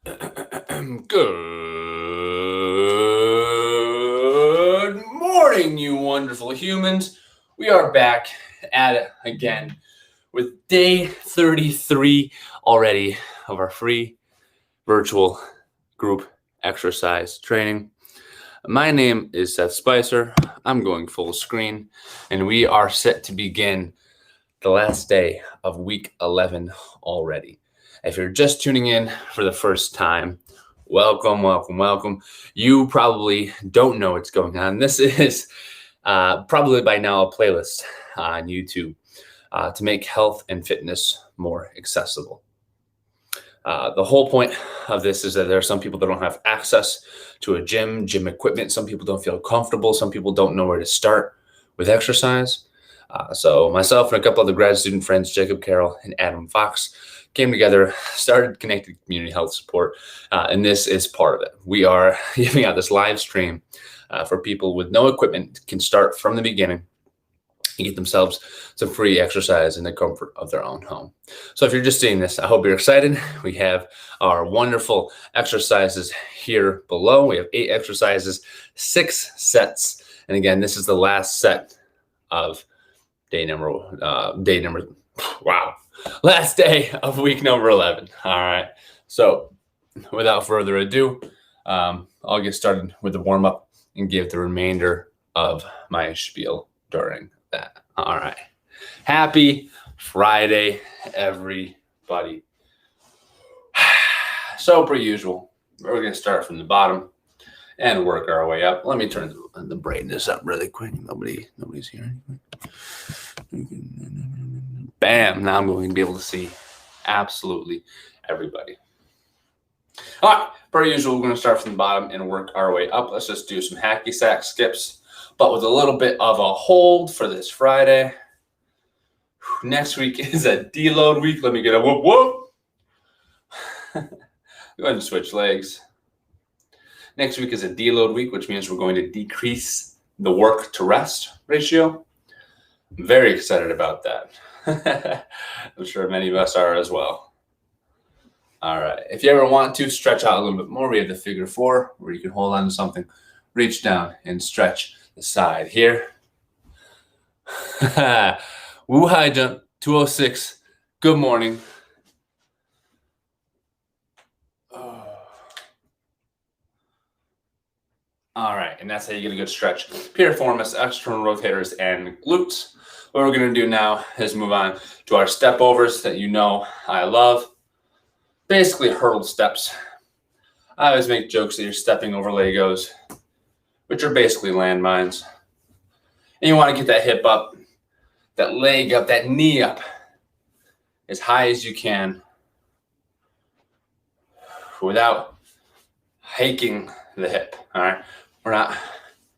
Good morning, you wonderful humans. We are back at it again with day 33 already of our free virtual group exercise training. My name is Seth Spicer. I'm going full screen, and we are set to begin the last day of week 11 already. If you're just tuning in for the first time, welcome. You probably don't know what's going on. This is probably by now a playlist on YouTube to make health and fitness more accessible. The whole point of this is that there are some people that don't have access to a gym equipment. Some people don't feel comfortable. Some people don't know where to start with exercise. So myself and a couple other grad student friends, Jacob Carroll and Adam Fox, came together, started Connected Community Health Support, and this is part of it. We are giving out this live stream for people with no equipment, can start from the beginning and get themselves some free exercise in the comfort of their own home. So if you're just seeing this, I hope you're excited. We have our wonderful exercises here below. We have 8 exercises, 6 sets. And again, this is the last set of last day of week number 11. All right. So without further ado, I'll get started with the warm up and give the remainder of my spiel during that. All right. Happy Friday, everybody. So per usual, we're going to start from the bottom and work our way up. Let me turn the brightness up really quick. Nobody's here. Bam. Now I'm going to be able to see absolutely everybody. All right. Per usual, we're going to start from the bottom and work our way up. Let's just do some hacky sack skips, but with a little bit of a hold for this Friday. Next week is a deload week. Let me get a whoop whoop. Go ahead and switch legs. Next week is a deload week, which means we're going to decrease the work to rest ratio. I'm very excited about that. I'm sure many of us are as well. All right. If you ever want to stretch out a little bit more, we have the figure 4 where you can hold on to something, reach down and stretch the side here. Woo high jump, 206. Good morning. All right, and that's how you get a good stretch. Piriformis, external rotators, and glutes. What we're going to do now is move on to our step overs that you know I love. Basically hurdle steps. I always make jokes that you're stepping over Legos, which are basically landmines. And you want to get that hip up, that leg up, that knee up as high as you can without hiking the hip, all right? We're not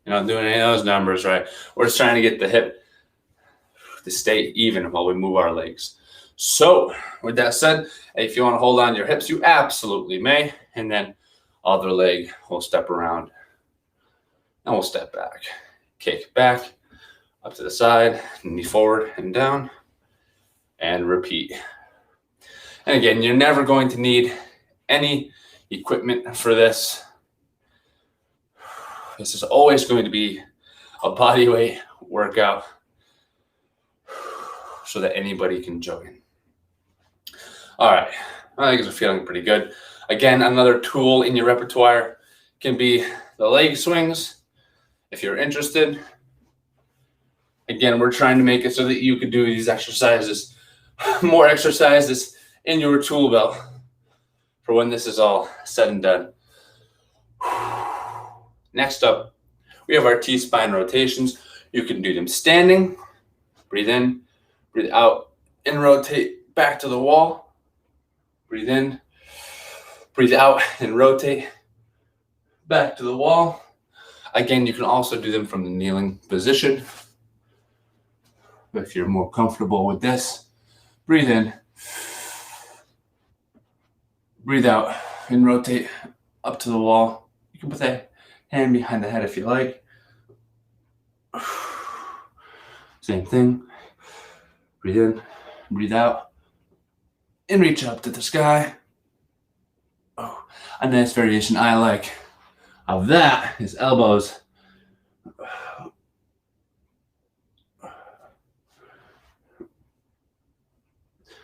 doing any of those numbers, right? We're just trying to get the hip to stay even while we move our legs. So with that said, if you want to hold on to your hips, you absolutely may. And then other leg will step around and we'll step back. Kick back, up to the side, knee forward and down, and repeat. And again, you're never going to need any equipment for this. This is always going to be a body weight workout so that anybody can join. All right, my legs are feeling pretty good. Again, another tool in your repertoire can be the leg swings. If you're interested, again, we're trying to make it so that you can do these exercises, more exercises in your tool belt for when this is all said and done. Next up, we have our T-spine rotations. You can do them standing. Breathe in, breathe out, and rotate back to the wall. Breathe in, breathe out, and rotate back to the wall. Again, you can also do them from the kneeling position. If you're more comfortable with this, breathe in, breathe out, and rotate up to the wall. You can put that hand behind the head if you like. Same thing. Breathe in, breathe out, and reach up to the sky. Oh, A nice variation I like of that is elbows.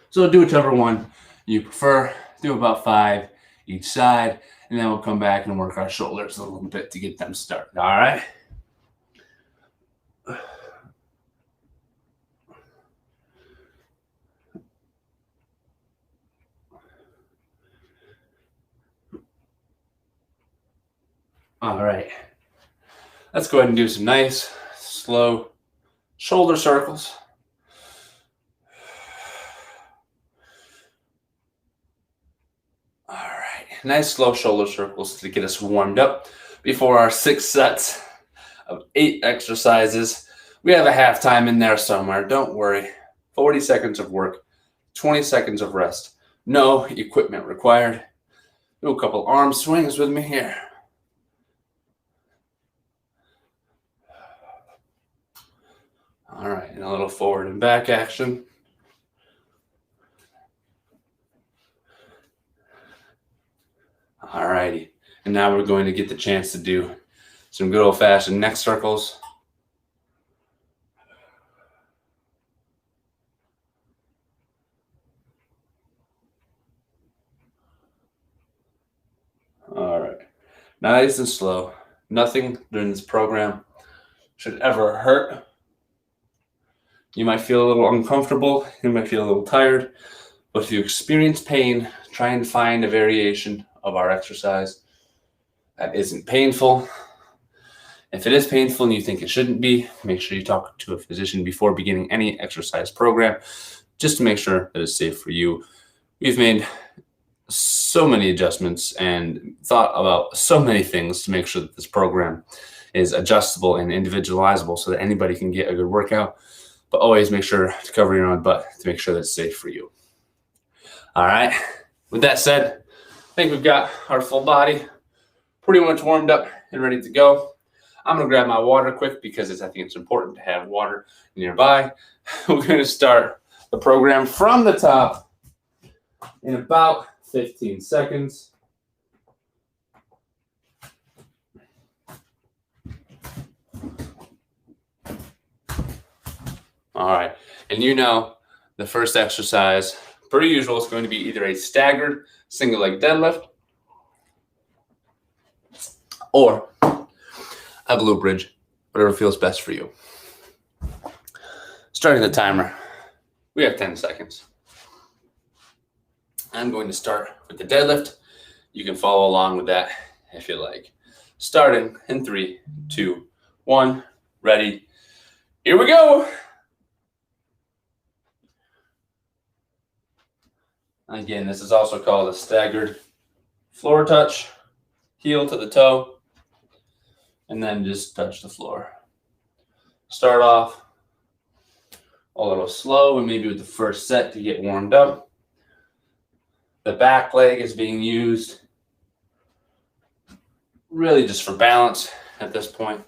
So do whichever one you prefer. Do about 5 each side, and then we'll come back and work our shoulders a little bit to get them started. All right. All right. Let's go ahead and do some nice, slow shoulder circles. All right. Nice, slow shoulder circles to get us warmed up before our 6 sets of 8 exercises. We have a halftime in there somewhere. Don't worry. 40 seconds of work, 20 seconds of rest. No equipment required. Do a couple arm swings with me here. All right, and a little forward and back action. All righty, and now we're going to get the chance to do some good old-fashioned neck circles. All right, nice and slow. Nothing during this program should ever hurt. You might feel a little uncomfortable, you might feel a little tired, but if you experience pain, try and find a variation of our exercise that isn't painful. If it is painful and you think it shouldn't be, make sure you talk to a physician before beginning any exercise program, just to make sure that it's safe for you. We've made so many adjustments and thought about so many things to make sure that this program is adjustable and individualizable so that anybody can get a good workout, but always make sure to cover your own butt to make sure that it's safe for you. All right, with that said, I think we've got our full body pretty much warmed up and ready to go. I'm gonna grab my water quick because I think it's important to have water nearby. We're gonna start the program from the top in about 15 seconds. All right, and you know the first exercise, per usual, is going to be either a staggered single leg deadlift or a glute bridge, whatever feels best for you. Starting the timer, we have 10 seconds. I'm going to start with the deadlift. You can follow along with that if you like. Starting in 3, 2, 1, ready. Here we go. Again, this is also called a staggered floor touch, heel to the toe, and then just touch the floor. Start off a little slow and maybe with the first set to get warmed up. The back leg is being used really just for balance at this point.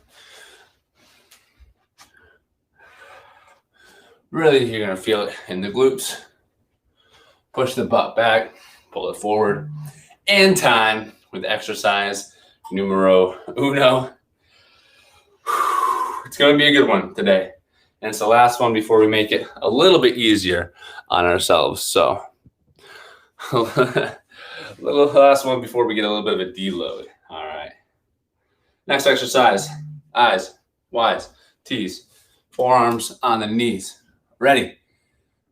Really, you're going to feel it in the glutes. Push the butt back, pull it forward, and time with exercise numero uno. It's going to be a good one today. And it's the last one before we make it a little bit easier on ourselves. So, last one before we get a little bit of a deload. All right. Next exercise, eyes, Y's, T's, forearms on the knees. Ready?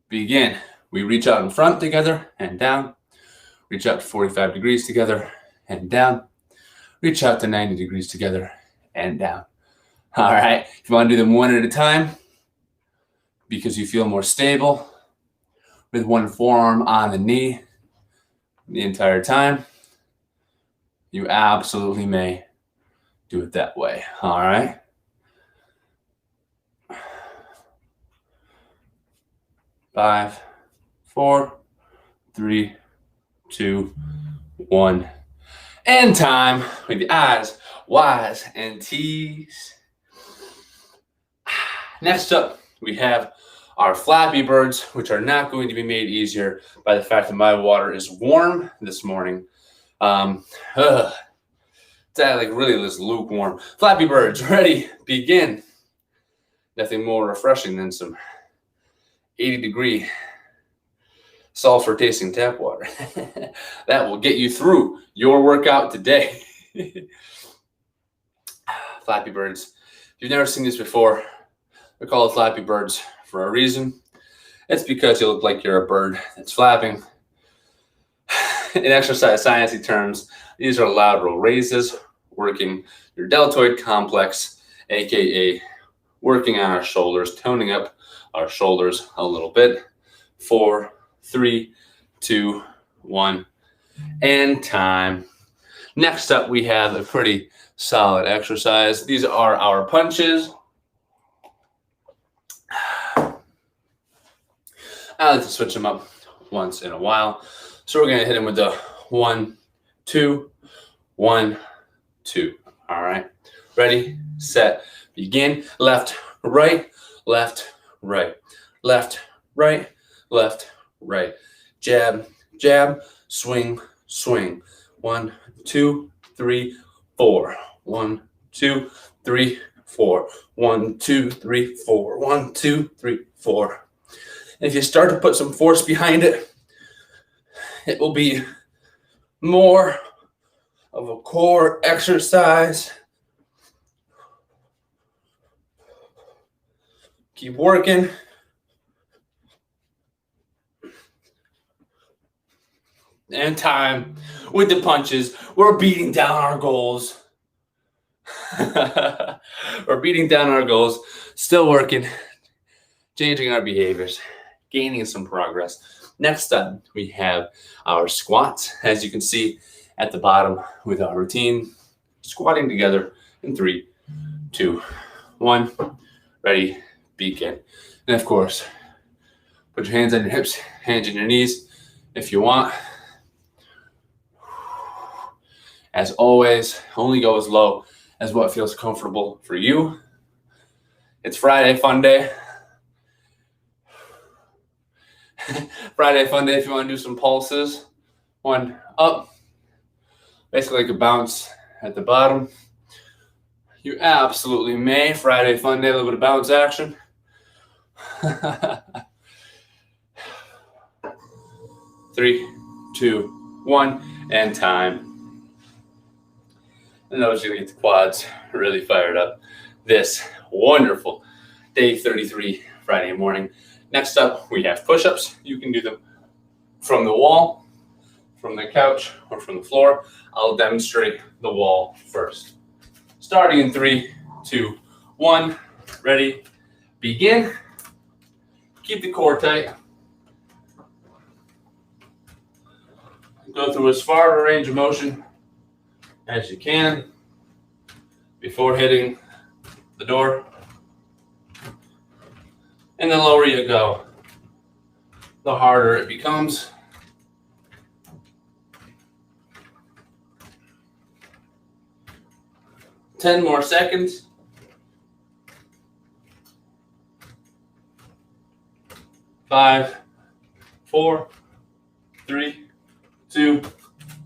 Begin. We reach out in front together and down. Reach out to 45 degrees together and down. Reach out to 90 degrees together and down. All right. If you want to do them one at a time, because you feel more stable with one forearm on the knee the entire time, you absolutely may do it that way. All right. Five, 4, 3, 2, 1. And time with the I's, Y's, and T's. Next up, we have our Flappy birds, which are not going to be made easier by the fact that my water is warm this morning. It's like really this lukewarm. Flappy birds, ready, begin. Nothing more refreshing than some 80-degree sulfur tasting tap water. That will get you through your workout today. Flappy birds. If you've never seen this before, we call it Flappy birds for a reason. It's because you look like you're a bird that's flapping. In exercise sciencey terms, these are lateral raises, working your deltoid complex, aka working on our shoulders, toning up our shoulders a little bit. 4, 3, 2, 1, and time. Next up, we have a pretty solid exercise. These are our punches. I like to switch them up once in a while. So we're going to hit them with the 1, 2, 1, 2. All right. Ready, set, begin. Left, right, left, right, left, right, left, right. Jab, jab, swing, swing. 1, 2, 3, 4. 1, 2, 3, 4. 1, 2, 3, 4. 1, 2, 3, 4. And if you start to put some force behind it, it will be more of a core exercise. Keep working. And time with the punches. We're beating down our goals. We're beating down our goals. Still working. Changing our behaviors. Gaining some progress. Next up, we have our squats. As you can see at the bottom with our routine. Squatting together in 3, 2, 1. Ready, begin. And of course, put your hands on your hips, hands on your knees if you want. As always, only go as low as what feels comfortable for you. It's Friday fun day. Friday fun day if you want to do some pulses. 1 up. Basically like a bounce at the bottom. You absolutely may. Friday fun day, a little bit of bounce action. 3, 2, 1, and time. And those are going to get the quads really fired up this wonderful day 33 Friday morning. Next up, we have push-ups. You can do them from the wall, from the couch, or from the floor. I'll demonstrate the wall first. Starting in 3, 2, 1. Ready, begin. Keep the core tight. Go through as far a range of motion as you can before hitting the door. And the lower you go, the harder it becomes. Ten more seconds. 5, 4, 3, 2,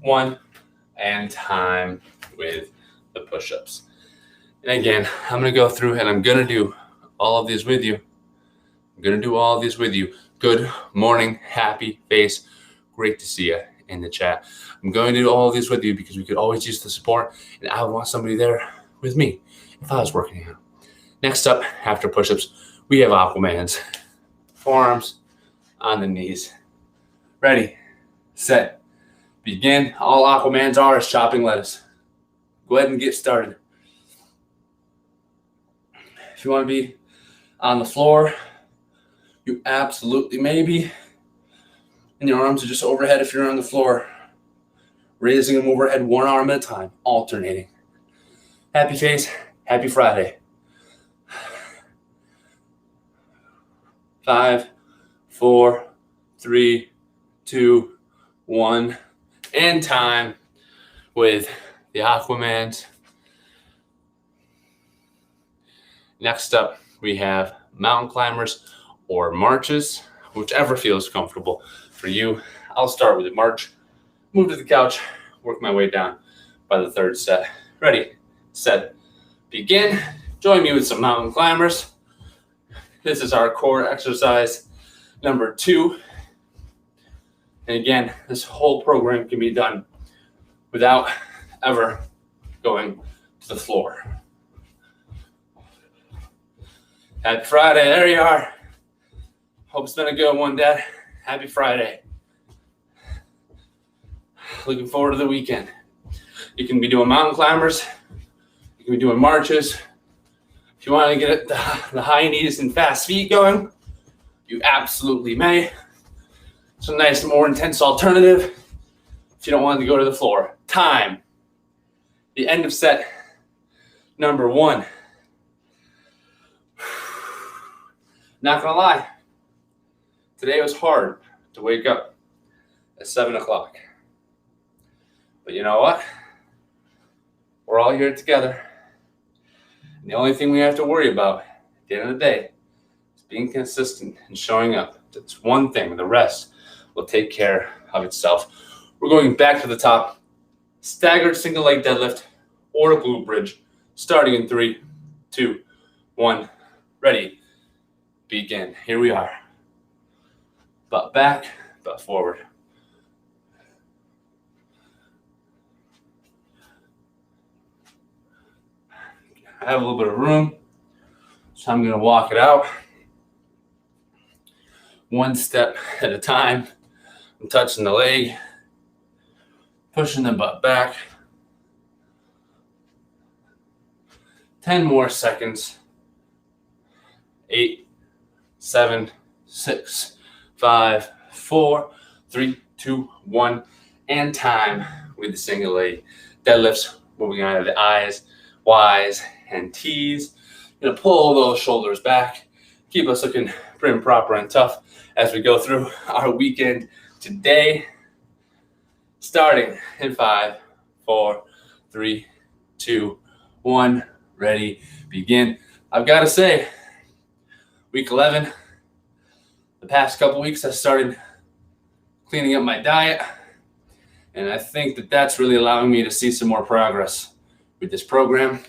1, and time with the push-ups. And again, I'm going to go through and I'm going to do all of these with you. Good morning, happy face. Great to see you in the chat. I'm going to do all of these with you because we could always use the support, and I would want somebody there with me if I was working out. Next up, after push-ups, we have Aquamans. Forearms on the knees. Ready, set, begin. All Aquamans are is chopping lettuce. Go ahead and get started. If you want to be on the floor, you absolutely may be. And your arms are just overhead if you're on the floor. Raising them overhead, one arm at a time, alternating. Happy face, happy Friday. 5, 4, 3, 2, 1, and time with the Aquamans. Next up, we have mountain climbers or marches, whichever feels comfortable for you. I'll start with a march, move to the couch, work my way down by the third set. Ready, set, begin. Join me with some mountain climbers. This is our core exercise number 2. And again, this whole program can be done without ever going to the floor. Happy Friday, there you are. Hope it's been a good one, Dad. Happy Friday. Looking forward to the weekend. You can be doing mountain climbers. You can be doing marches. If you want to get the high knees and fast feet going, you absolutely may. It's a nice, more intense alternative if you don't want to go to the floor. Time. The end of set number 1. Not gonna lie, today was hard to wake up at 7 o'clock. But you know what? We're all here together. And the only thing we have to worry about at the end of the day is being consistent and showing up. That's one thing. The rest will take care of itself. We're going back to the top. Staggered single leg deadlift or a glute bridge. Starting in 3, 2, 1. Ready. Begin. Here we are. Butt back, butt forward. I have a little bit of room, so I'm going to walk it out. One step at a time. I'm touching the leg, pushing the butt back. 10 more seconds. 8, 7, 6, 5, 4, 3, 2, 1, and time with the single leg deadlifts. Moving on to the I's, Y's, and T's. Gonna pull those shoulders back, keep us looking prim, proper, and tough as we go through our weekend today. Starting in 5, 4, 3, 2, 1. Ready, begin. I've got to say, week 11, the past couple weeks I started cleaning up my diet, and I think that that's really allowing me to see some more progress with this program.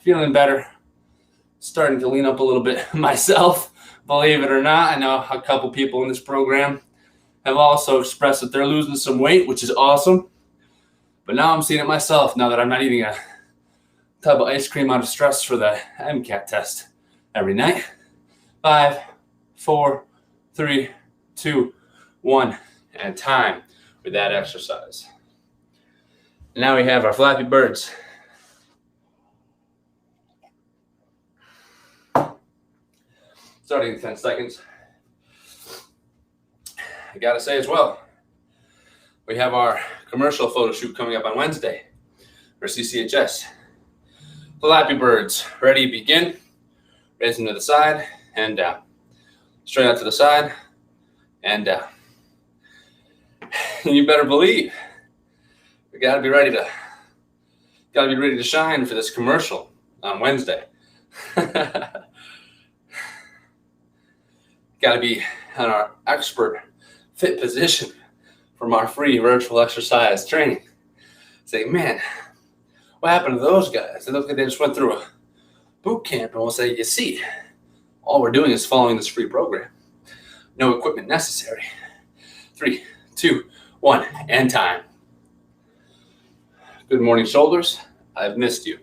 Feeling better, starting to lean up a little bit myself, believe it or not. I know a couple people in this program have also expressed that they're losing some weight, which is awesome. But now I'm seeing it myself now that I'm not eating a tub of ice cream out of stress for the MCAT test every night. 5, 4, 3, 2, 1, and time with that exercise. Now we have our Flappy birds. Starting in 10 seconds. I gotta say as well, we have our commercial photo shoot coming up on Wednesday for CCHS. Flappy birds, ready, begin. Raise them to the side and down. Straight out to the side and down. And you better believe we gotta be ready to shine for this commercial on Wednesday. Got to be in our expert fit position from our free virtual exercise training. Say, man, what happened to those guys? They look like they just went through a boot camp. And we'll say, you see, all we're doing is following this free program. No equipment necessary. 3, 2, 1, and time. Good morning, shoulders. I've missed you.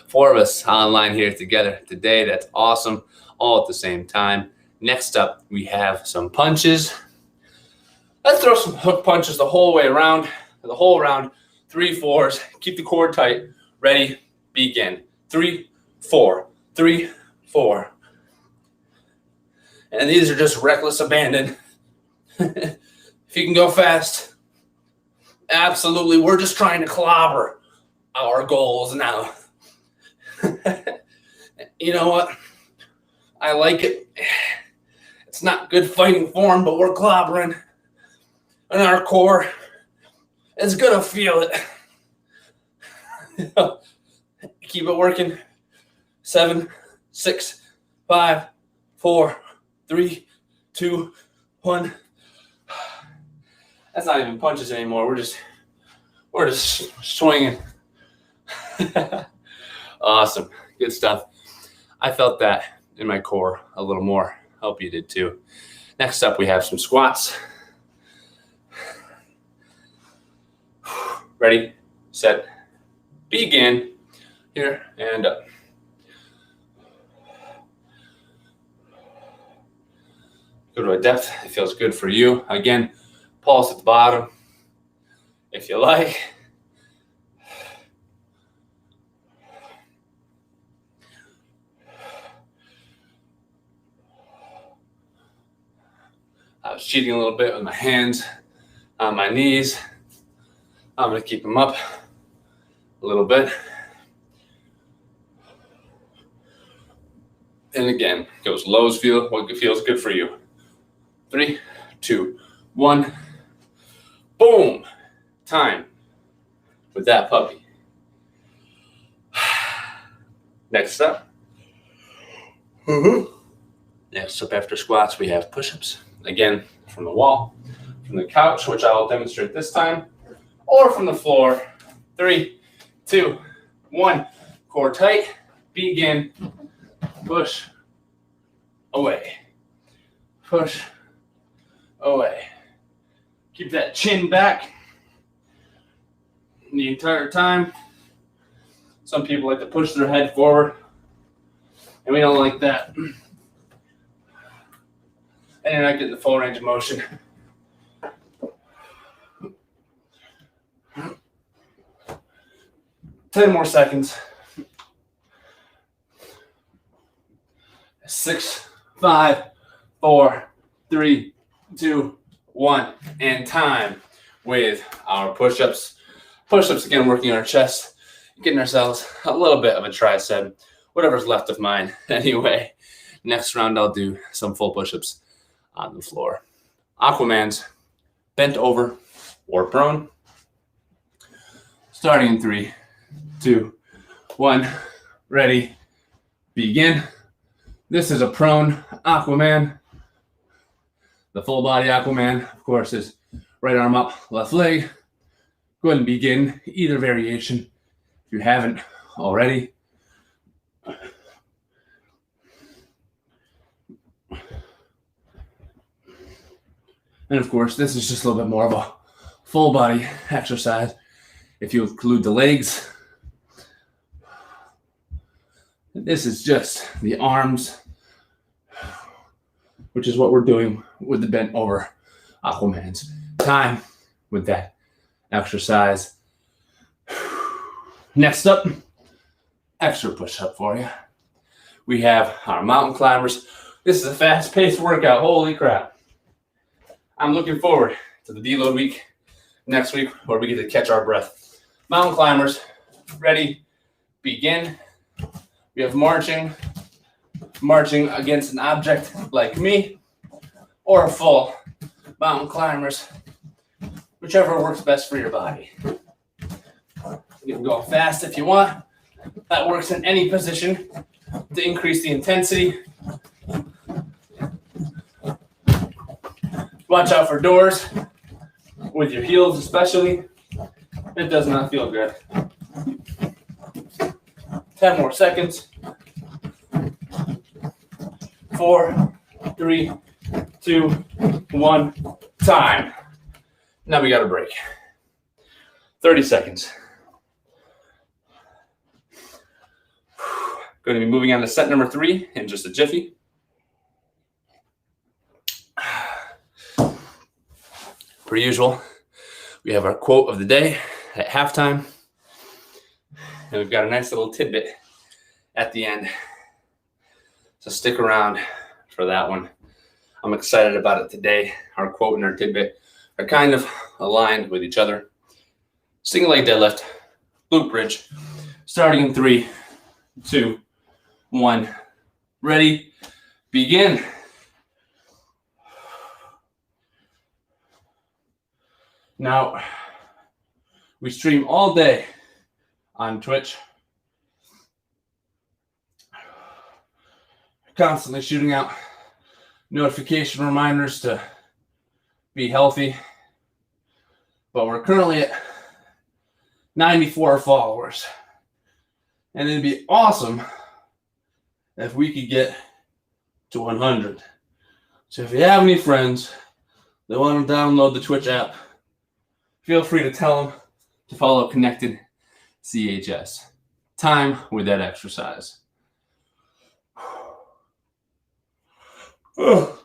4 of us online here together today. That's awesome. All at the same time. Next up, we have some punches. Let's throw some hook punches the whole way around, the whole round. 3 4s. Keep the core tight. Ready, begin. 3, 4, 3, 4. And these are just reckless abandon. If you can go fast, absolutely. We're just trying to clobber our goals now. You know what? I like it. It's not good fighting form, but we're clobbering. And our core is going to feel it. Keep it working. 7, 6, 5, 4, 3, 2, 1. That's not even punches anymore. We're just swinging. Awesome. Good stuff. I felt that in my core a little more. Hope you did too. Next up, we have some squats. Ready, set, begin. Here and up. Go to a depth that feels good for you. Again, pulse at the bottom if you like. I was cheating a little bit with my hands on my knees. I'm going to keep them up a little bit. And again, goes lows feel what feels good for you. 3, 2, 1. Boom. Time with that puppy. Next up. Next up after squats, we have push-ups. Again, from the wall, from the couch, which I will demonstrate this time, or from the floor. 3, 2, 1. Core tight. Begin. Push. Away. Push. Away. Keep that chin back the entire time. Some people like to push their head forward, and we don't like that. And you're not getting the full range of motion. Ten more seconds. 6, 5, 4, 3, 2, 1, and time with our push-ups. Push-ups, again, working our chest, getting ourselves a little bit of a tricep, whatever's left of mine. Anyway, next round I'll do some full push-ups on the floor. Aquamans, bent over or prone. Starting in 3, 2, 1. Ready, begin. This is a prone Aquaman. The full body Aquaman, of course, is right arm up, left leg. Go ahead and begin either variation if you haven't already. And of course, this is just a little bit more of a full body exercise. If you include the legs, this is just the arms, which is what we're doing with the bent over Aquamans. Time with that exercise. Next up, extra push-up for you. We have our mountain climbers. This is a fast-paced workout. Holy crap. I'm looking forward to the deload week next week where we get to catch our breath. Mountain climbers, ready, begin. We have marching against an object like me, or a full mountain climbers, whichever works best for your body. You can go fast if you want. That works in any position to increase the intensity. Watch out for doors with your heels especially. It does not feel good. 10 more seconds. 4, 3, 2, 1, time. Now we got a break. 30 seconds. Going to be moving on to set number 3 in just a jiffy. Per usual, we have our quote of the day at halftime. And we've got a nice little tidbit at the end. So stick around for that one. I'm excited about it today. Our quote and our tidbit are kind of aligned with each other. Single leg deadlift, glute bridge, starting in 3, 2, 1. Ready, begin. Now, we stream all day on Twitch. Constantly shooting out notification reminders to be healthy, but we're currently at 94 followers. And it'd be awesome if we could get to 100. So if you have any friends that want to download the Twitch app, feel free to tell them to follow Connected CHS. Time with that exercise. Full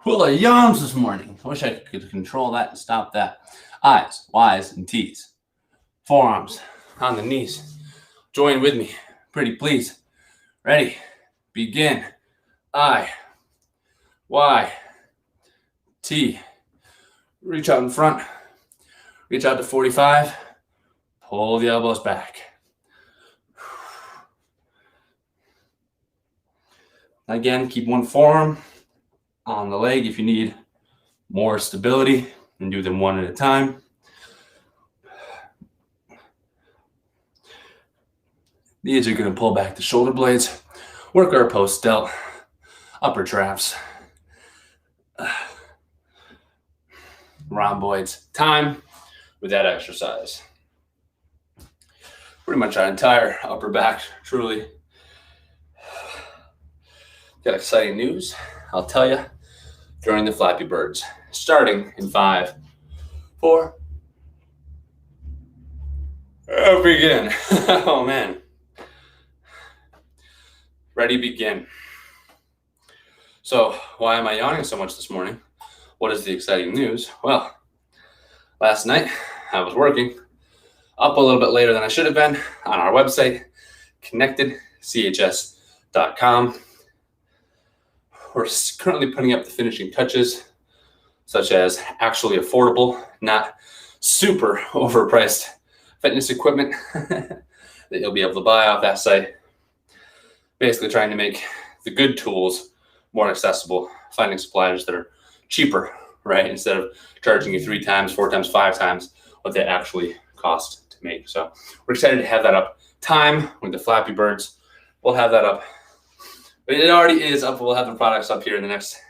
of yawns this morning. I wish I could control that and stop that. I's, Y's, and T's. Forearms on the knees. Join with me. Pretty please. Ready. Begin. I, Y, T. Reach out in front. Reach out to 45. Pull the elbows back. Again, keep one forearm on the leg if you need more stability, and do them one at a time. These are going to pull back the shoulder blades, work our post delt, upper traps, rhomboids. Time with that exercise. Pretty much our entire upper back, truly. Got exciting news, I'll tell you, during the Flappy Birds. Starting in 5, 4, begin. Oh man. Ready, begin. So why am I yawning so much this morning? What is the exciting news? Well, last night I was working up a little bit later than I should have been on our website, connectedchs.com. We're currently putting up the finishing touches, such as actually affordable, not super overpriced fitness equipment that you'll be able to buy off that site. Basically trying to make the good tools more accessible, finding suppliers that are cheaper, right? Instead of charging you 3 times, 4 times, 5 times what they actually cost to make. So we're excited to have that up. Time with the Flappy Birds. We'll have that up. But it already is up. We'll have the products up here in the next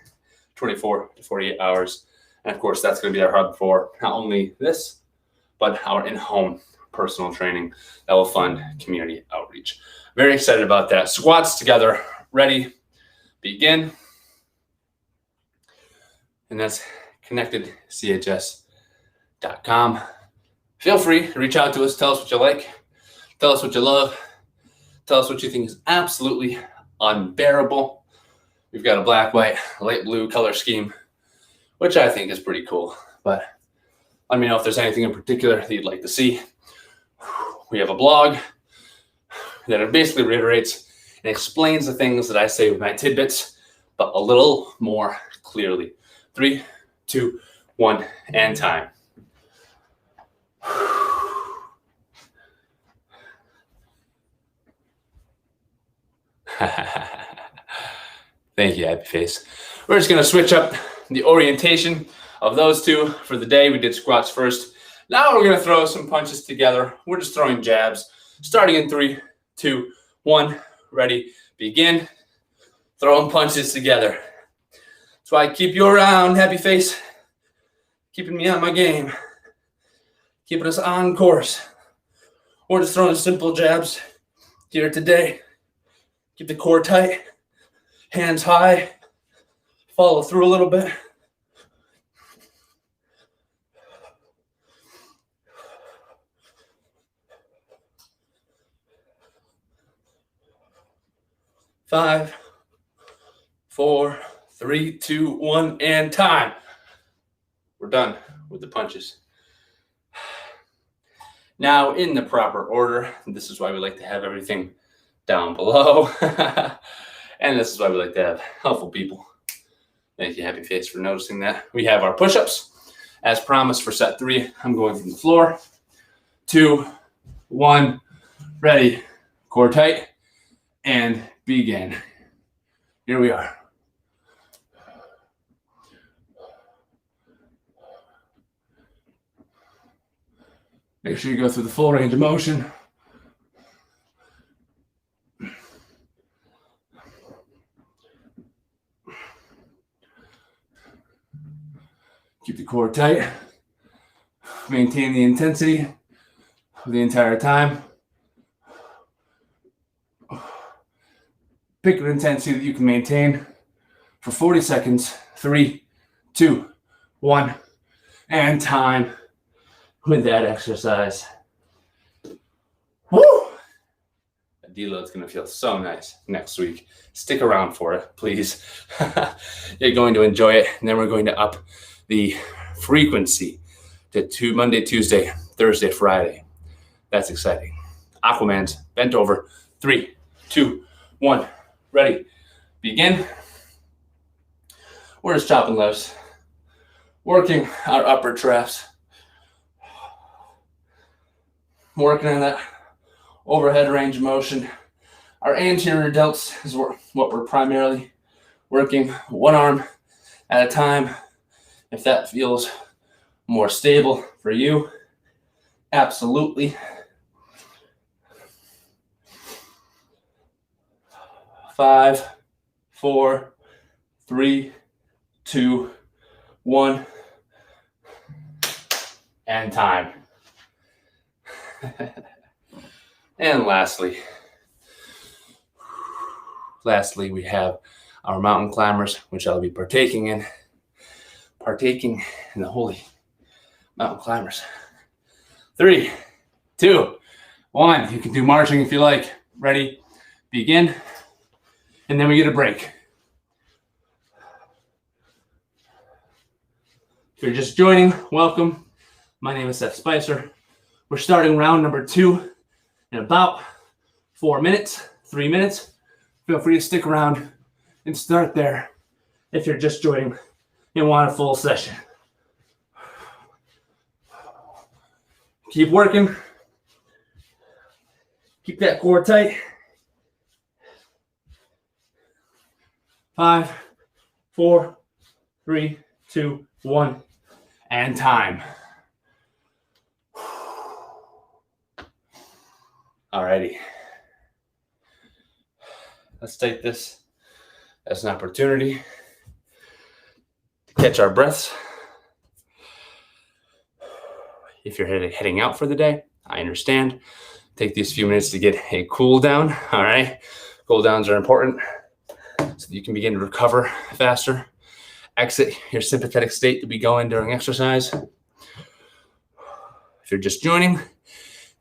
24 to 48 hours. And of course, that's going to be our hub for not only this, but our in-home personal training that will fund community outreach. Very excited about that. Squats together. Ready, begin. And that's connectedchs.com. Feel free to reach out to us. Tell us what you like. Tell us what you love. Tell us what you think is absolutely unbearable. We've got a black, white, light blue color scheme, which I think is pretty cool. But let me know if there's anything in particular that you'd like to see. We have a blog that basically reiterates and explains the things that I say with my tidbits, but a little more clearly. 3, 2, 1, and time. Thank you, happy face. We're just going to switch up the orientation of those two for the day. We did squats first. Now we're going to throw some punches together. We're just throwing jabs. Starting in 3, 2, 1. Ready, begin. Throwing punches together. That's why I keep you around, happy face. Keeping me on my game. Keeping us on course. We're just throwing simple jabs here today. Keep the core tight. Hands high. Follow through a little bit. Five, 4, 3, 2, 1, and time. We're done with the punches. Now, in the proper order, this is why we like to have everything down below. And this is why we like to have helpful people. Thank you, happy face, for noticing that. We have our push-ups. As promised for set 3, I'm going from the floor. 2, 1, ready. Core tight, and begin. Here we are. Make sure you go through the full range of motion. Keep the core tight. Maintain the intensity the entire time. Pick an intensity that you can maintain for 40 seconds. 3, 2, 1, and time with that exercise. Woo! That deload's going to feel so nice next week. Stick around for it, please. You're going to enjoy it. And then we're going to up the frequency to Monday, Tuesday, Thursday, Friday. That's exciting. Aquamans, bent over. 3, 2, 1. Ready. Begin. We're just chopping lifts. Working our upper traps. Working on that overhead range of motion. Our anterior delts is what we're primarily working, one arm at a time. If that feels more stable for you, absolutely. 5, 4, 3, 2, 1, and time. And lastly, we have our mountain climbers, which I'll be partaking in the holy mountain climbers. 3, 2, 1. You can do marching if you like. Ready? Begin. And then we get a break. If you're just joining, welcome. My name is Seth Spicer. We're starting round number 2 in about 4 minutes, 3 minutes. Feel free to stick around and start there if you're just joining and want a full session. Keep working. Keep that core tight. 5, 4, 3, 2, 1, and time. Alrighty. Let's take this as an opportunity to catch our breaths. If you're heading out for the day, I understand. Take these few minutes to get a cool down. All right. Cool downs are important so that you can begin to recover faster. Exit your sympathetic state that we go in during exercise. If you're just joining,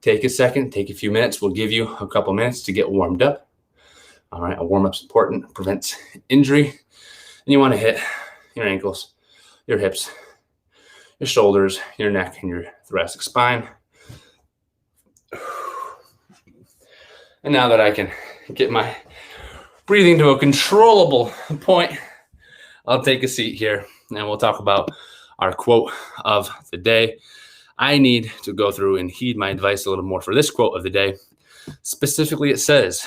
take a second, take a few minutes. We'll give you a couple minutes to get warmed up. All right, a warm-up's important, prevents injury. And you want to hit your ankles, your hips, your shoulders, your neck, and your thoracic spine. And now that I can get my breathing to a controllable point, I'll take a seat here and we'll talk about our quote of the day. I need to go through and heed my advice a little more for this quote of the day. Specifically, it says,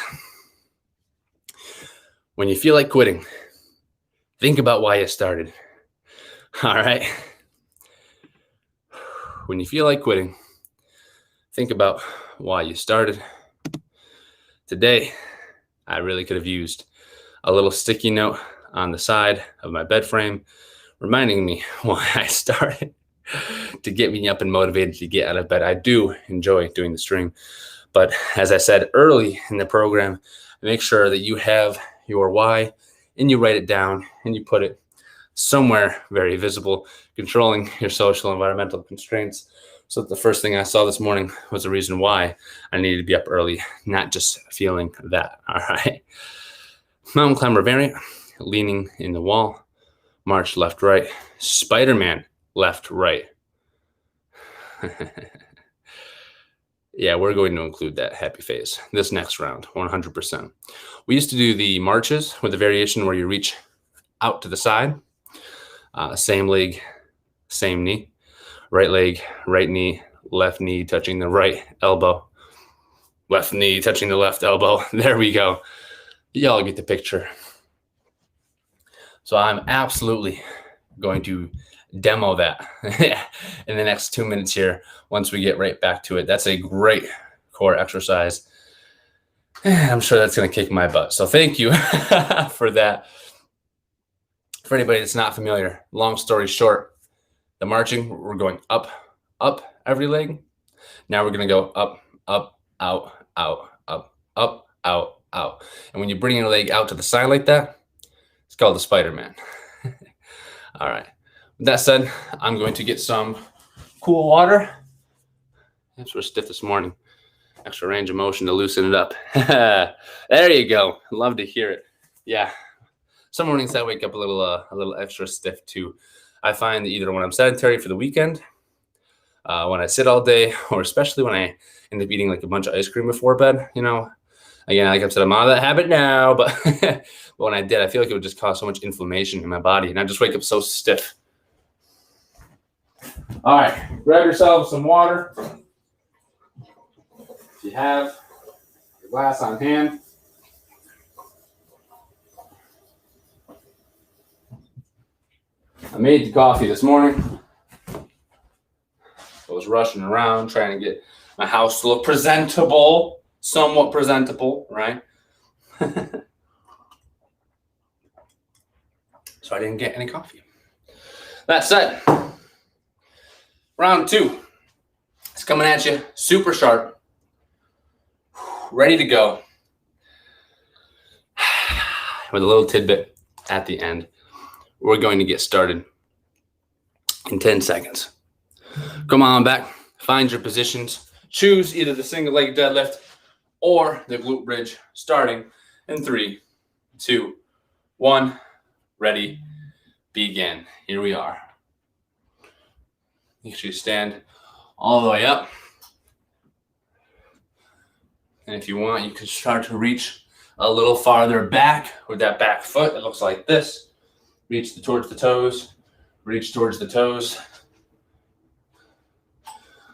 when you feel like quitting, think about why you started. All right. When you feel like quitting, think about why you started. Today, I really could have used a little sticky note on the side of my bed frame reminding me why I started, to get me up and motivated to get out of bed. I do enjoy doing the stream, but as I said early in the program, make sure that you have your why and you write it down and you put it somewhere very visible, controlling your social environmental constraints. So that the first thing I saw this morning was the reason why I needed to be up early, not just feeling that. All right. Mountain climber variant, leaning in the wall, march left, right, Spider-Man left, right. Yeah, we're going to include that happy face this next round, 100%. We used to do the marches with a variation where you reach out to the side, same leg, same knee, right leg, right knee, left knee touching the right elbow, left knee touching the left elbow. There we go. Y'all get the picture. So I'm absolutely going to demo that in the next 2 minutes here once we get right back to it. That's a great core exercise. I'm sure that's going to kick my butt. So thank you for that. For anybody that's not familiar, long story short, the marching, we're going up, up, every leg. Now we're going to go up, up, out, out, up, up, out, out. And when you bring your leg out to the side like that, it's called the Spider-Man. All right. With that said, I'm going to get some cool water. I'm sort of stiff this morning. Extra range of motion to loosen it up. There you go. Love to hear it. Yeah. Some mornings I wake up a little extra stiff too. I find that either when I'm sedentary for the weekend, when I sit all day, or especially when I end up eating like a bunch of ice cream before bed, again, like I've said, I'm out of that habit now, but but when I did, I feel like it would just cause so much inflammation in my body, and I just wake up so stiff. All right, grab yourself some water. If you have your glass on hand. I made the coffee this morning. I was rushing around trying to get my house to look presentable, somewhat presentable, right? So I didn't get any coffee. That said, round 2 is coming at you super sharp, ready to go, with a little tidbit at the end. We're going to get started in 10 seconds. Come on back, find your positions, choose either the single leg deadlift or the glute bridge, starting in 3, 2, 1, ready, begin. Here we are. Make sure you stand all the way up. And if you want, you can start to reach a little farther back with that back foot. It looks like this. Reach towards the toes, reach towards the toes.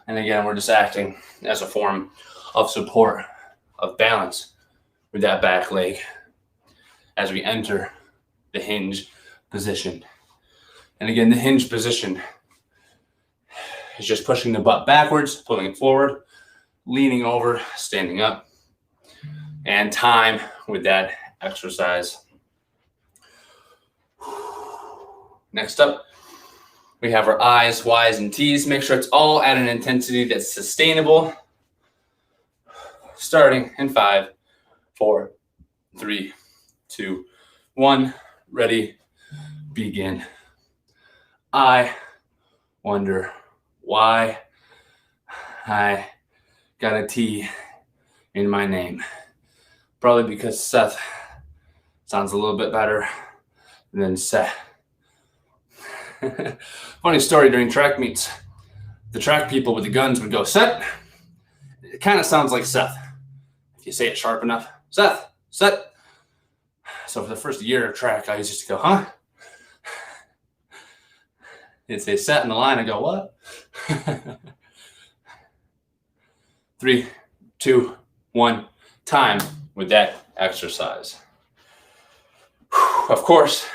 And again, we're just acting as a form of support, of balance with that back leg as we enter the hinge position. And again, the hinge position is just pushing the butt backwards, pulling it forward, leaning over, standing up, and time with that exercise. Next up, we have our I's, Y's, and T's. Make sure it's all at an intensity that's sustainable. Starting in 5, 4, 3, 2, 1. Ready, begin. I wonder why I got a T in my name. Probably because Seth sounds a little bit better than Seth. Funny story, during track meets, the track people with the guns would go, Seth. It kind of sounds like Seth. If you say it sharp enough, Seth, Seth. So for the first year of track, I used to go, huh? They'd say Seth in the line. I go, what? 3, 2, 1, time with that exercise. Of course.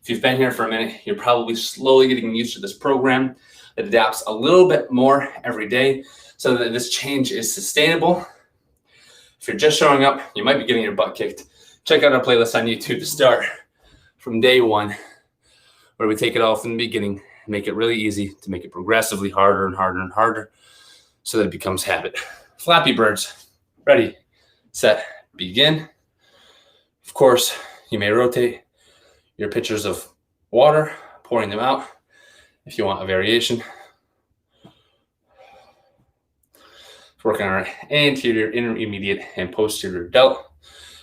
If you've been here for a minute, you're probably slowly getting used to this program that adapts a little bit more every day so that this change is sustainable. If you're just showing up, you might be getting your butt kicked. Check out our playlist on YouTube to start from day 1, where we take it all from the beginning and make it really easy to make it progressively harder and harder and harder so that it becomes habit. Flappy birds. Ready, set, begin. Of course, you may rotate your pitchers of water, pouring them out if you want a variation. Working on our anterior, intermediate, and posterior delt.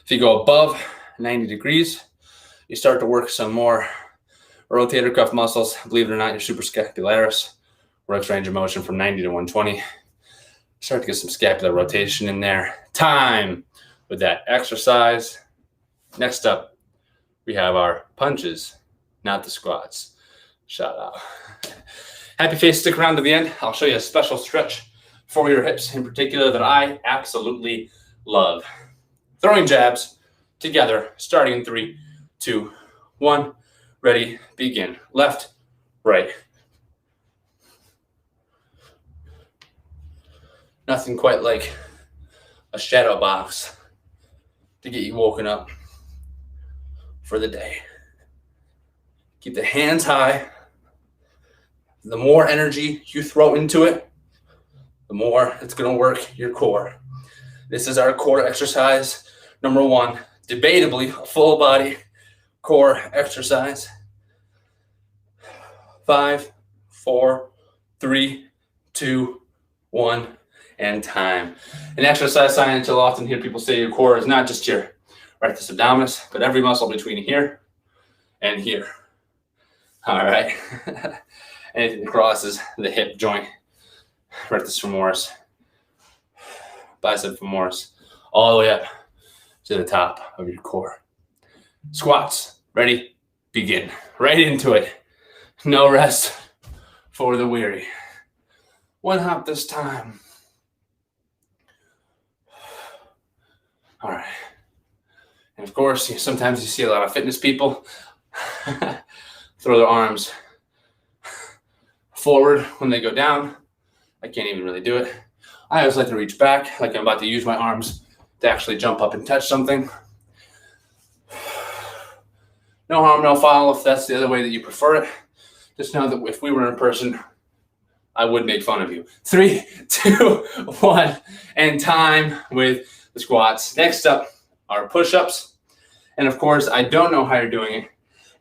If you go above 90 degrees, you start to work some more rotator cuff muscles. Believe it or not, your suprascapularis works range of motion from 90 to 120. Start to get some scapular rotation in there. Time with that exercise. Next up, we have our punches, not the squats. Shout out. Happy face, stick around to the end. I'll show you a special stretch for your hips in particular that I absolutely love. Throwing jabs together, starting in 3, 2, 1. Ready, begin. Left, right. Nothing quite like a shadow box to get you woken up for the day. Keep the hands high, The more energy you throw into it, the more it's going to work your core. This is our core exercise number 1, debatably a full body core exercise. 5, 4, 3, 2, 1, and time. In exercise science, you'll often hear people say your core is not just your rectus abdominis, but every muscle between here and here. All right. Anything that crosses the hip joint, rectus femoris, bicep femoris, all the way up to the top of your core. Squats. Ready? Begin. Right into it. No rest for the weary. 1 hop this time. All right. And of course, sometimes you see a lot of fitness people throw their arms forward when they go down. I can't even really do it. I always like to reach back, like I'm about to use my arms to actually jump up and touch something. No harm, no foul if that's the other way that you prefer it. Just know that if we were in person, I would make fun of you. 3, 2, 1, and time with the squats. Next up are push-ups. And of course, I don't know how you're doing it,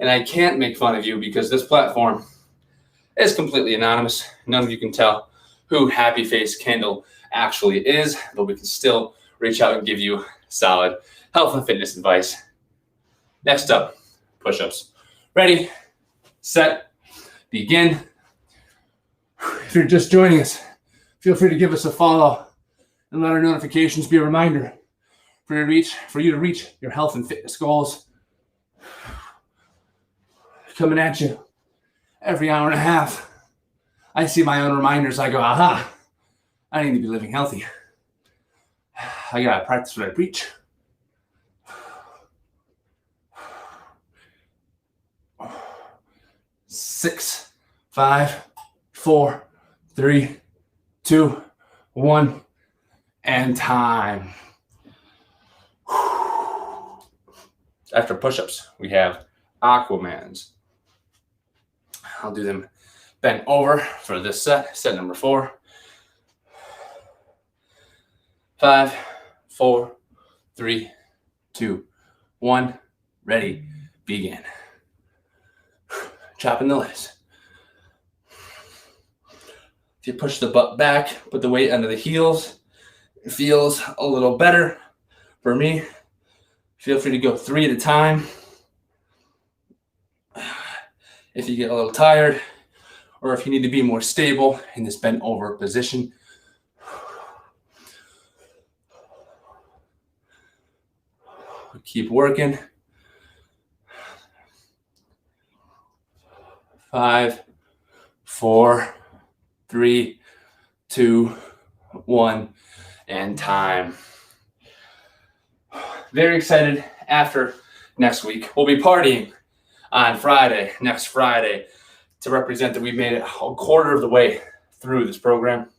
and I can't make fun of you because this platform is completely anonymous. None of you can tell who Happy Face Kendall actually is, but we can still reach out and give you solid health and fitness advice. Next up, push-ups. Ready, set, begin. If you're just joining us, feel free to give us a follow and let our notifications be a reminder for you to reach your health and fitness goals. Coming at you every hour and a half. I see my own reminders. I go, aha, I need to be living healthy. I gotta practice what I preach. Six, 5, 4, 3, 2, 1, and time. After push-ups, we have Aquamans. I'll do them bent over for this set number 4. 5, 4, 3, 2, 1, ready, begin. Chopping the legs. If you push the butt back, put the weight under the heels, it feels a little better for me. Feel free to go 3 at a time. If you get a little tired, or if you need to be more stable in this bent over position. Keep working. 5, 4, 3, 2, 1, and time. Very excited after next week. We'll be partying on Friday, next Friday, to represent that we've made it a quarter of the way through this program.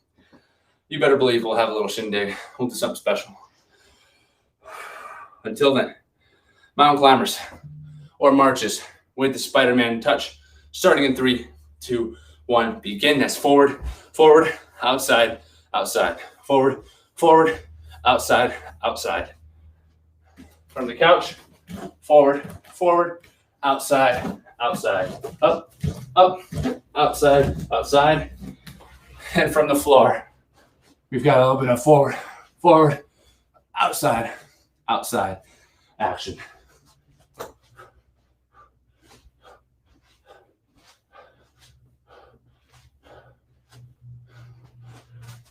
You better believe we'll have a little shindig. We'll do something special. Until then, mountain climbers or marches with the Spider-Man touch. Starting in 3, 2, 1, begin. That's forward, forward, outside, outside, forward, forward, outside, outside. From the couch, forward, forward, outside, outside, up, up, outside, outside. And from the floor, we've got a little bit of forward, forward, outside, outside action.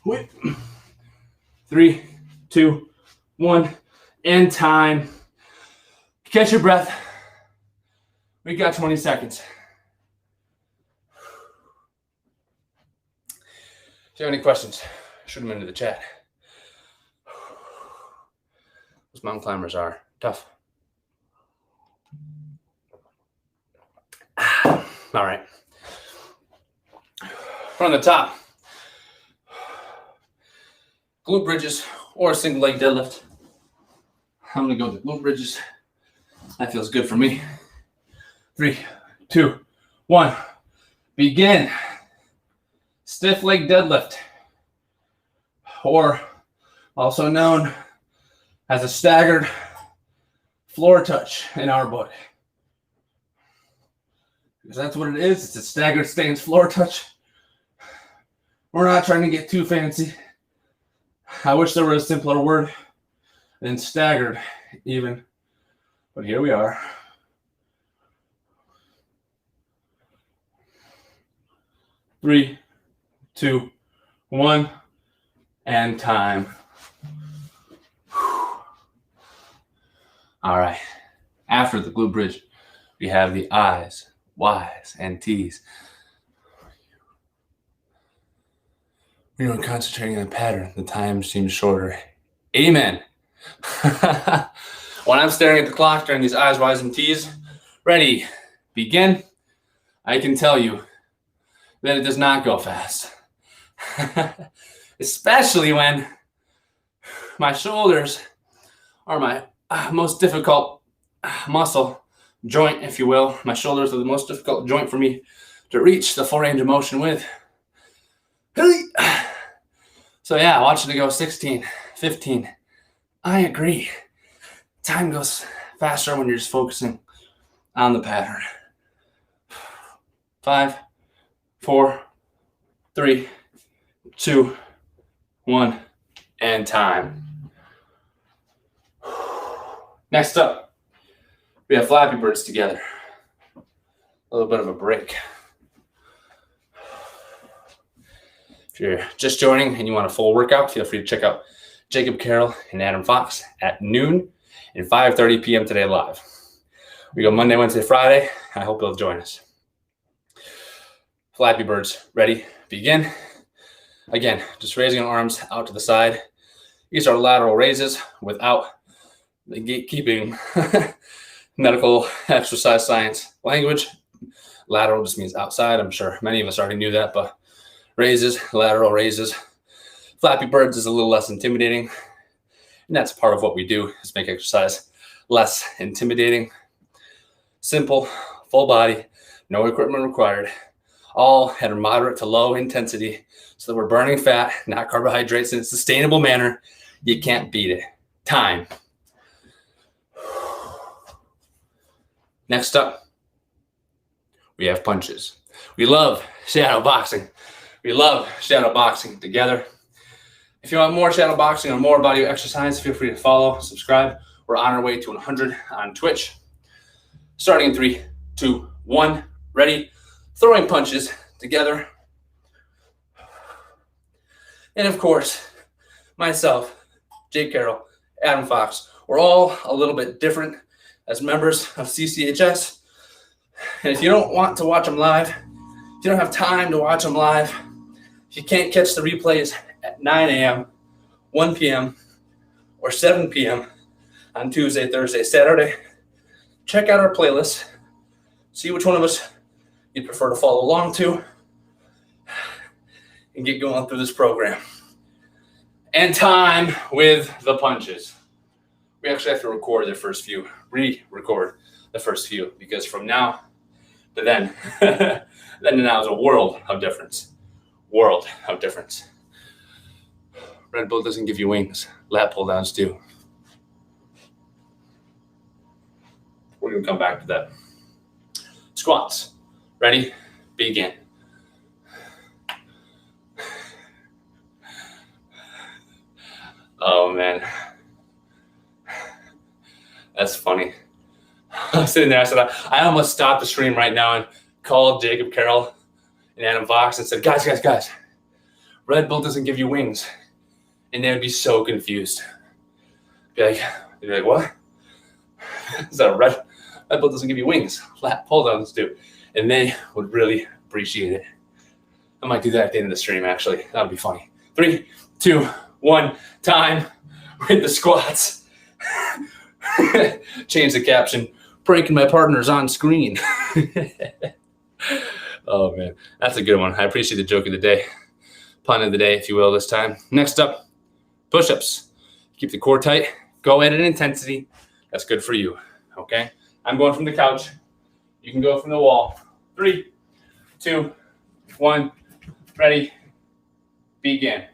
Wait. 3, 2, 1, and time. Catch your breath. We got 20 seconds. If you have any questions, shoot them into the chat. Those mountain climbers are tough. All right. From the top. Glute bridges or a single leg deadlift. I'm going to go with the glute bridges. That feels good for me. 3, 2, 1. Begin. stiff leg deadlift, or also known as a staggered floor touch in our book. Because that's what it is. It's a staggered stance floor touch. We're not trying to get too fancy. I wish there was a simpler word than staggered even, but here we are. 3, 2, 1, and time. All right. After the glute bridge, we have the I's, Y's, and T's. When you're concentrating on the pattern, the time seems shorter. Amen. When I'm staring at the clock during these I's, Y's, and T's, ready, begin, I can tell you that it does not go fast. Especially when my shoulders are my most difficult muscle joint, if you will. My shoulders are the most difficult joint for me to reach the full range of motion with. So yeah, watching it go 16, 15. I agree. Time goes faster when you're just focusing on the pattern. 5, 4, 3, 2, 1, and time. Next up, we have Flappy Birds together. A little bit of a break. If you're just joining and you want a full workout, feel free to check out Jacob Carroll and Adam Fox at noon and 5:30 p.m. today live. We go Monday, Wednesday, Friday. I hope you'll join us. Flappy Birds, ready, begin. Again, just raising our arms out to the side. These are lateral raises without the gatekeeping medical exercise science language. Lateral just means outside. I'm sure many of us already knew that, but raises, lateral raises. Flappy Birds is a little less intimidating. And that's part of what we do, is make exercise less intimidating. Simple, full body, no equipment required. All at a moderate to low intensity so that we're burning fat, not carbohydrates, in a sustainable manner. You can't beat it. Time. Next up, we have punches. We love shadow boxing. We love shadow boxing together. If you want more shadow boxing or more body exercise, feel free to follow, subscribe. We're on our way to 100 on Twitch. Starting in 3, 2, 1, ready. Throwing punches together. And of course, myself, Jake Carroll, Adam Fox, we're all a little bit different as members of CCHS. And if you don't want to watch them live, if you don't have time to watch them live, if you can't catch the replays at 9 a.m., 1 p.m., or 7 p.m. on Tuesday, Thursday, Saturday, check out our playlist. See which one of us you'd prefer to follow along to and get going through this program. And time with the punches. We actually have to record the first few, re-record the first few, because from now to then, then to now is a world of difference. World of difference. Red Bull doesn't give you wings. Lat pull downs do. We're going to come back to that. Squats. Ready? Begin. Oh, man. That's funny. I was sitting there. I said, I almost stopped the stream right now and called Jacob Carroll and Adam Fox and said, guys, Red Bull doesn't give you wings. And they would be so confused. They'd be like, what? Is that Red Bull doesn't give you wings? Lat pull downs do. And they would really appreciate it. I might do that at the end of the stream, actually. That'll be funny. 3, 2, 1, time with the squats. Change the caption. Pranking my partners on screen. Oh, man. That's a good one. I appreciate the joke of the day. Pun of the day, if you will, this time. Next up, push-ups. Keep the core tight. Go at an intensity. That's good for you, okay? I'm going from the couch. You can go from the wall. 3, 2, 1, ready, begin.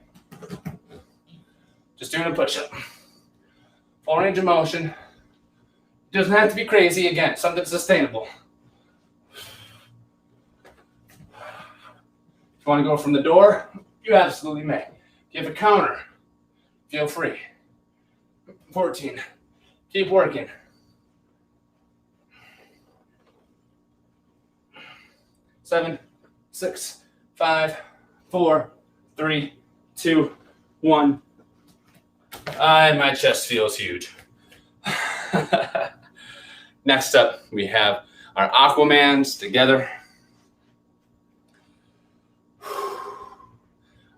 Just doing a push-up. Full range of motion. Doesn't have to be crazy. Again, something sustainable. If you want to go from the door, you absolutely may. If you have a counter, feel free. 14. Keep working. 7, 6, 5, 4, 3, 2, 1. My chest feels huge. Next up, we have our Aquamans together.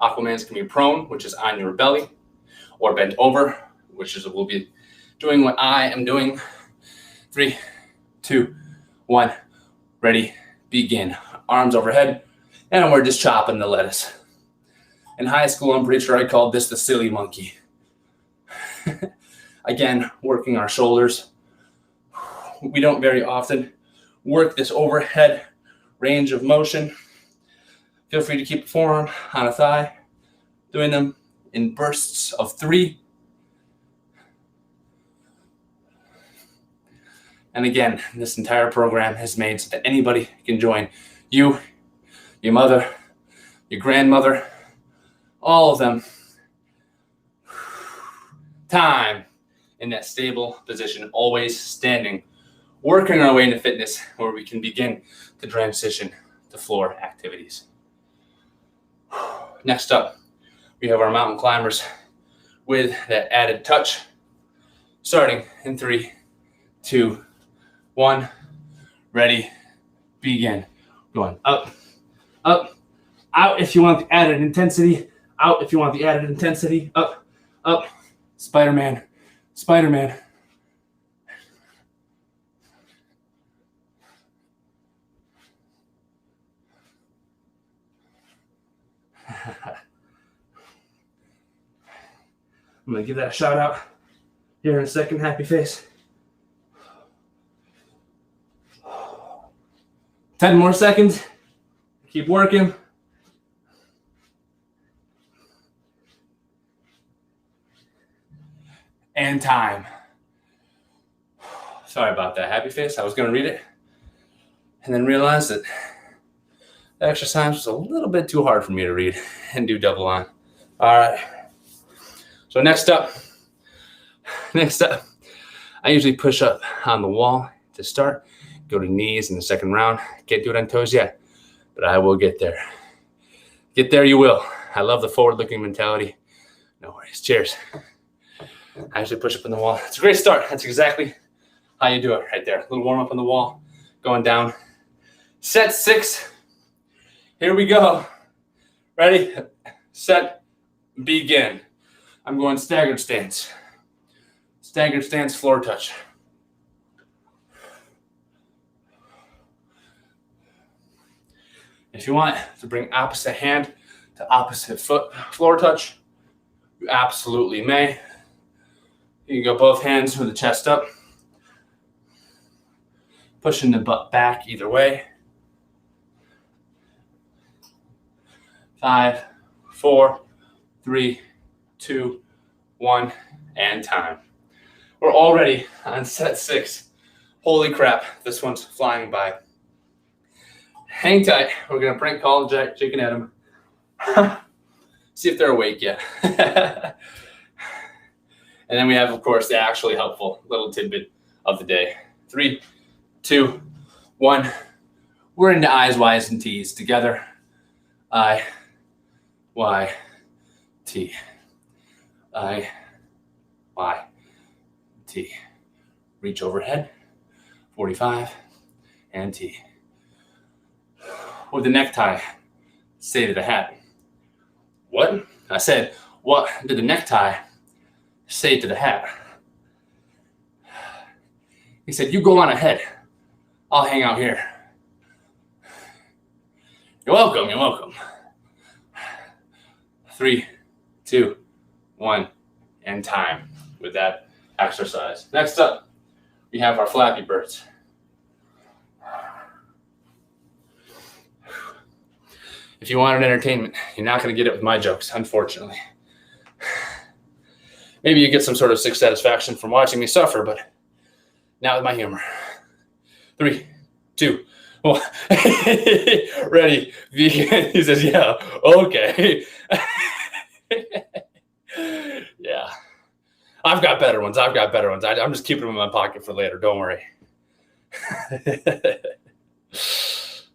Aquamans can be prone, which is on your belly, or bent over, which is we'll be doing what I am doing. 3, 2, 1. Ready, begin. Arms overhead, and we're just chopping the lettuce. In high school, I'm pretty sure I called this the silly monkey. Again, working our shoulders. We don't very often work this overhead range of motion. Feel free to keep a forearm on a thigh, doing them in bursts of 3. And again, this entire program is made so that anybody can join. You, your mother, your grandmother, all of them. Time in that stable position, always standing, working our way into fitness where we can begin to transition to floor activities. Next up, we have our mountain climbers with that added touch. Starting in 3, 2, 1. Ready, begin. Going up, up, out if you want the added intensity, out if you want the added intensity, up, up. Spider-Man, Spider-Man. I'm going to give that a shout out here in a second. Happy face. 10 more seconds. Keep working. And time. Sorry about that, happy face. I was going to read it and then realized that the exercise was a little bit too hard for me to read and do double on. All right. So next up, I usually push up on the wall to start. Go to knees in the second round. Can't do it on toes yet, but I will get there. Get there you will. I love the forward-looking mentality. No worries. Cheers. I usually push up on the wall. It's a great start. That's exactly how you do it right there. A little warm up on the wall, going down. Set 6. Here we go. Ready, set, begin. I'm going staggered stance. Staggered stance, floor touch. If you want to bring opposite hand to opposite foot floor touch, you absolutely may. You can go both hands with the chest up, pushing the butt back either way. 5, 4, 3, 2, 1, and time. We're already on set 6. Holy crap, this one's flying by. Hang tight. We're going to prank call Jake and Adam. See if they're awake yet. And then we have, of course, the actually helpful little tidbit of the day. 3, 2, 1. We're into I's, Y's, and T's together. I, Y, T. I, Y, T. Reach overhead. 45, and T. With the necktie, say to the hat. What? I said, what did the necktie say to the hat? He said, you go on ahead. I'll hang out here. You're welcome, you're welcome. 3, 2, 1, and time with that exercise. Next up, we have our Flappy Birds. If you wanted entertainment, you're not going to get it with my jokes, unfortunately. Maybe you get some sort of sick satisfaction from watching me suffer, but not with my humor. 3, 2, 1. Ready? He says, yeah, okay. Yeah. I've got better ones. I'm just keeping them in my pocket for later. Don't worry.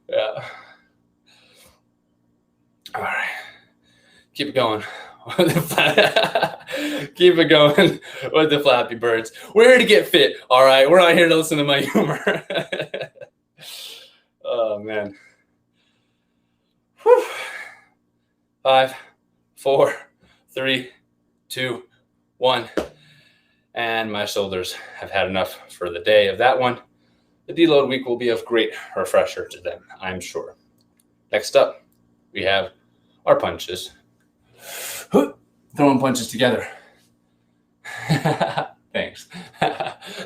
Yeah. All right. Keep it going. Keep it going with the Flappy Birds. We're here to get fit. All right. We're not here to listen to my humor. Oh, man. Whew. 5, 4, 3, 2, 1. And my shoulders have had enough for the day of that one. The deload week will be of great refresher to them, I'm sure. Next up, we have our punches. Throwing punches together. Thanks.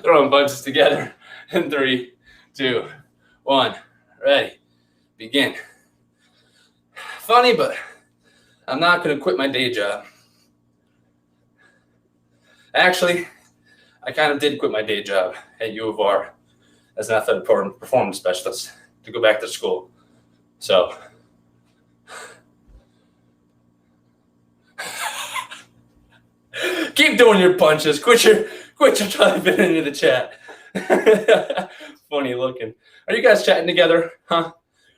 Throwing punches together in 3, 2, 1. Ready. Begin. Funny, but I'm not going to quit my day job. Actually, I kind of did quit my day job at U of R as an athletic performance specialist to go back to school. So, keep doing your punches. Quit your typing into the chat. Funny looking. Are you guys chatting together? Huh?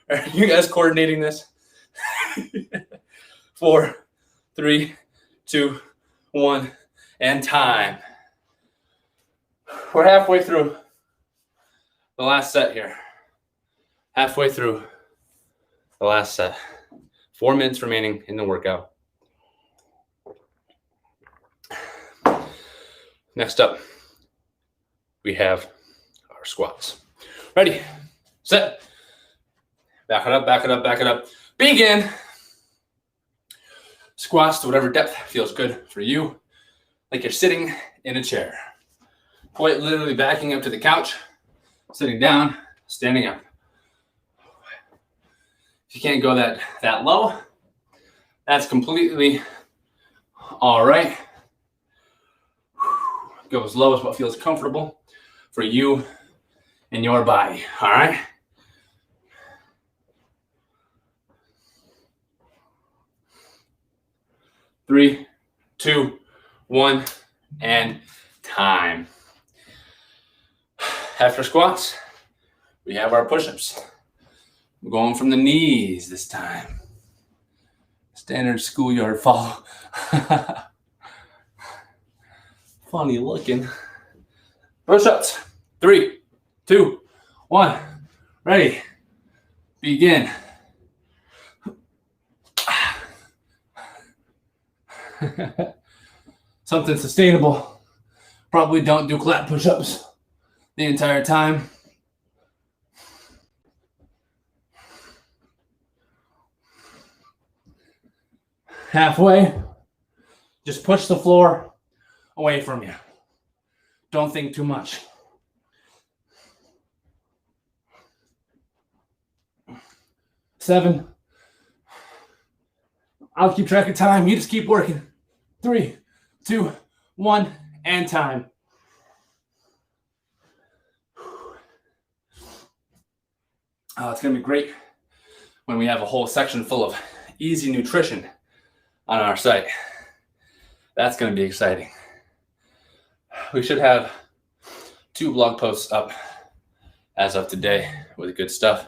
Are you guys coordinating this? 4, 3, 2, 1, and time. We're halfway through the last set here. Halfway through the last set. 4 minutes remaining in the workout. Next up, we have our squats. Ready, set. Back it up, back it up, back it up. Begin. Squats to whatever depth feels good for you, like you're sitting in a chair. Quite literally backing up to the couch, sitting down, standing up. If you can't go that low, that's completely all right. Go as low as what feels comfortable for you and your body, all right? Three, 2, 1, and time. After squats, we have our push-ups. We're going from the knees this time. Standard schoolyard follow. Funny looking. Push-ups. 3, 2, 1. Ready. Begin. Something sustainable. Probably don't do clap push-ups the entire time. Halfway, just push the floor away from you. Don't think too much. Seven. I'll keep track of time. You just keep working. 3, 2, 1, and time. Oh, it's going to be great when we have a whole section full of easy nutrition on our site. That's going to be exciting. We should have 2 blog posts up as of today with good stuff.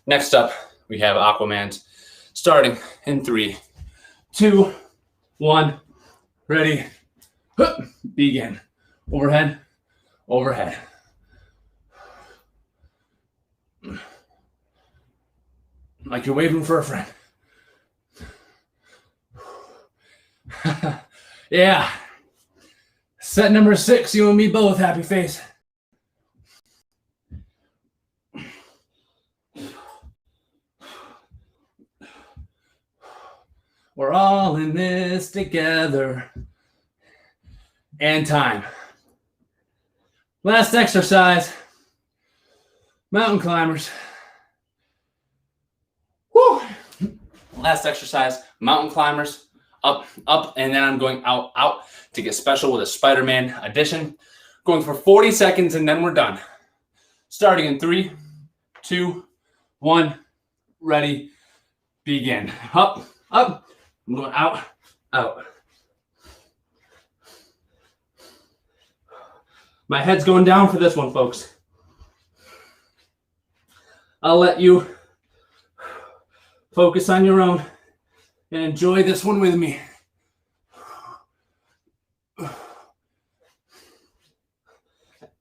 Next up, we have Aquamans starting in 3, 2, 1. Ready. Begin. Overhead. Overhead. Like you're waving for a friend. Yeah. Set number 6, you and me both, happy face. We're all in this together. And time. Last exercise. Mountain climbers. Woo! Last exercise, mountain climbers, up, up, and then I'm going out, out to get special with a Spider-Man addition. Going for 40 seconds, and then we're done. Starting in 3, 2, 1, ready, begin. Up, up, I'm going out, out. My head's going down for this one, folks. I'll let you focus on your own and enjoy this one with me.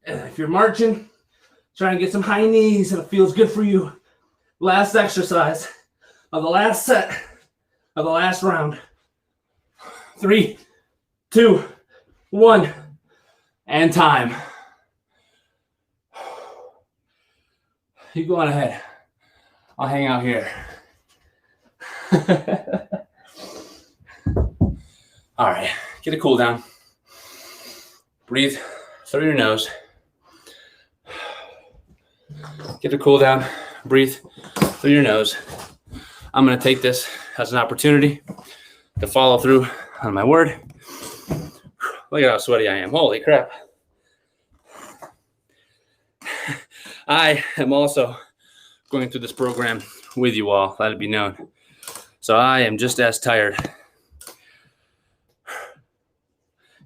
If you're marching, try and get some high knees if it feels good for you. Last exercise of the last set of the last round. 3, 2, 1, and time. You go on ahead. I'll hang out here. All right, get a cool down. Breathe through your nose. Get a cool down. Breathe through your nose. I'm going to take this as an opportunity to follow through on my word. Look at how sweaty I am. Holy crap. I am also going through this program with you all, let it be known. So I am just as tired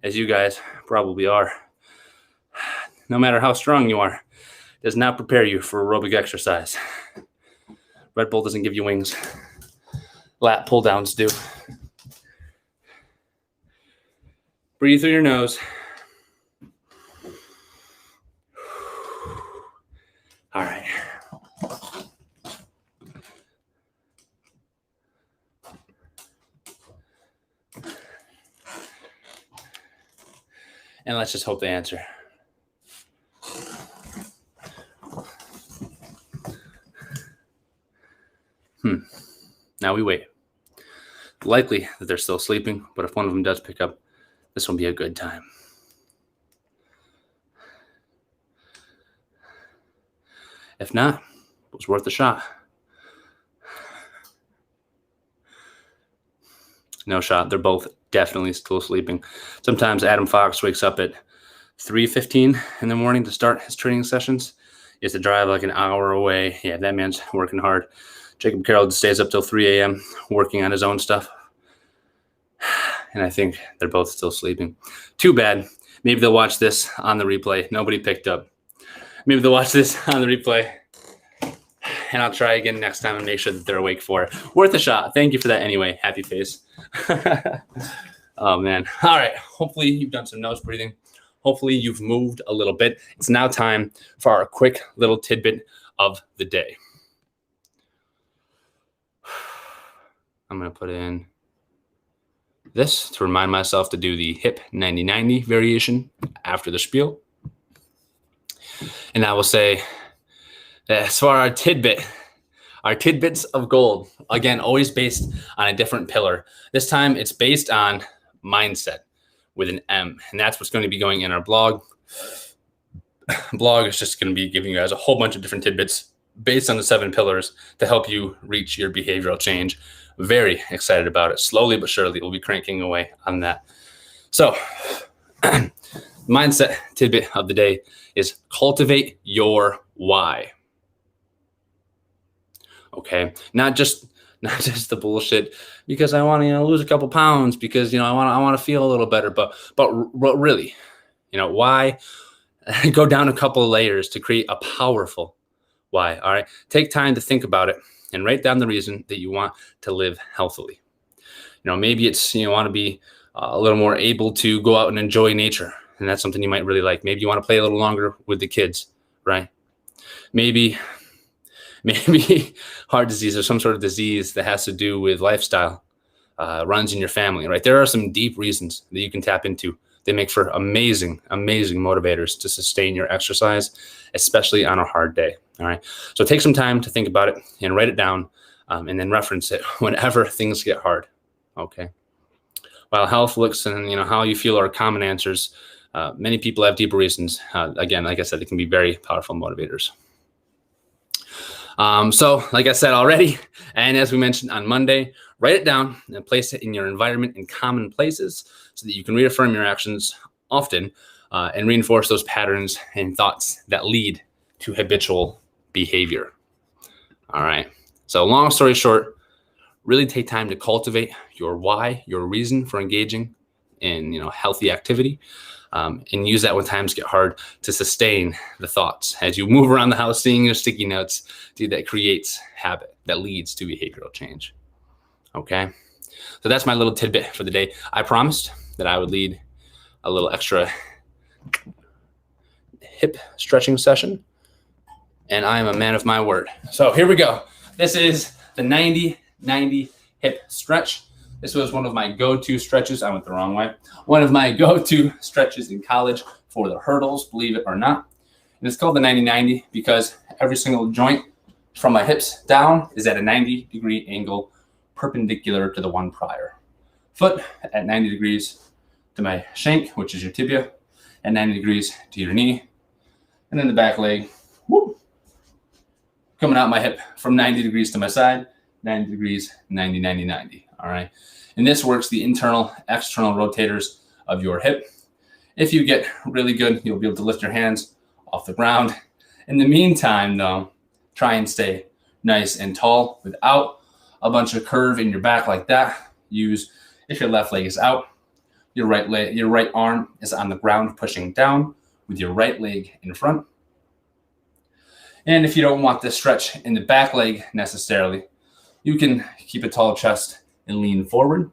as you guys probably are. No matter how strong you are, it does not prepare you for aerobic exercise. Red Bull doesn't give you wings. Lat pull downs do. Breathe through your nose. All right. And let's just hope they answer. Now we wait. Likely that they're still sleeping, but if one of them does pick up, this will be a good time. If not, it was worth a shot. No shot. They're both definitely still sleeping. Sometimes Adam Fox wakes up at 3:15 in the morning to start his training sessions. He has to drive like an hour away. Yeah, that man's working hard. Jacob Carroll stays up till 3 a.m. working on his own stuff. And I think they're both still sleeping. Too bad. Maybe they'll watch this on the replay. Nobody picked up. Maybe they'll watch this on the replay. And I'll try again next time and make sure that they're awake for it. Worth a shot. Thank you for that anyway. Happy face. Oh, man. All right. Hopefully you've done some nose breathing. Hopefully you've moved a little bit. It's now time for our quick little tidbit of the day. I'm going to put in this to remind myself to do the hip 90-90 variation after the spiel. And I will say, as for our tidbits of gold, again, always based on a different pillar. This time it's based on mindset with an M, and that's what's going to be going in our blog. Blog is just going to be giving you guys a whole bunch of different tidbits based on the 7 pillars to help you reach your behavioral change. Very excited about it. Slowly but surely, we'll be cranking away on that. So, mindset tidbit of the day is cultivate your why. Okay, not just the bullshit because I want to lose a couple pounds because I want to feel a little better, but really, why? Go down a couple of layers to create a powerful why. All right, take time to think about it and write down the reason that you want to live healthily. Maybe it's you want to be a little more able to go out and enjoy nature, and that's something you might really like. Maybe you want to play a little longer with the kids, right? Maybe heart disease or some sort of disease that has to do with lifestyle runs in your family, right? There are some deep reasons that you can tap into. They make for amazing, amazing motivators to sustain your exercise, especially on a hard day, all right? So take some time to think about it and write it down and then reference it whenever things get hard, okay? While health looks and how you feel are common answers, many people have deeper reasons. Again, like I said, it can be very powerful motivators. So like I said already, and as we mentioned on Monday, write it down and place it in your environment in common places so that you can reaffirm your actions often and reinforce those patterns and thoughts that lead to habitual behavior. All right. So long story short, really take time to cultivate your why, your reason for engaging in healthy activity, and use that when times get hard to sustain the thoughts as you move around the house, seeing your sticky notes. Dude, that creates habit that leads to behavioral change. Okay, so that's my little tidbit for the day. I promised that I would lead a little extra hip stretching session, and I am a man of my word. So here we go. This is the 90-90 hip stretch. This was one of my go-to stretches. I went the wrong way. One of my go-to stretches in college for the hurdles, believe it or not. And it's called the 90-90 because every single joint from my hips down is at a 90-degree angle perpendicular to the one prior. Foot at 90 degrees to my shank, which is your tibia, at 90 degrees to your knee. And then the back leg, whoop, coming out my hip from 90 degrees to my side, 90 degrees, 90, 90, 90. All right. And this works the internal, external rotators of your hip. If you get really good, you'll be able to lift your hands off the ground. In the meantime, though, try and stay nice and tall without a bunch of curve in your back like that. Use, if your left leg is out, your right arm is on the ground pushing down with your right leg in front. And if you don't want this stretch in the back leg necessarily, you can keep a tall chest and lean forward.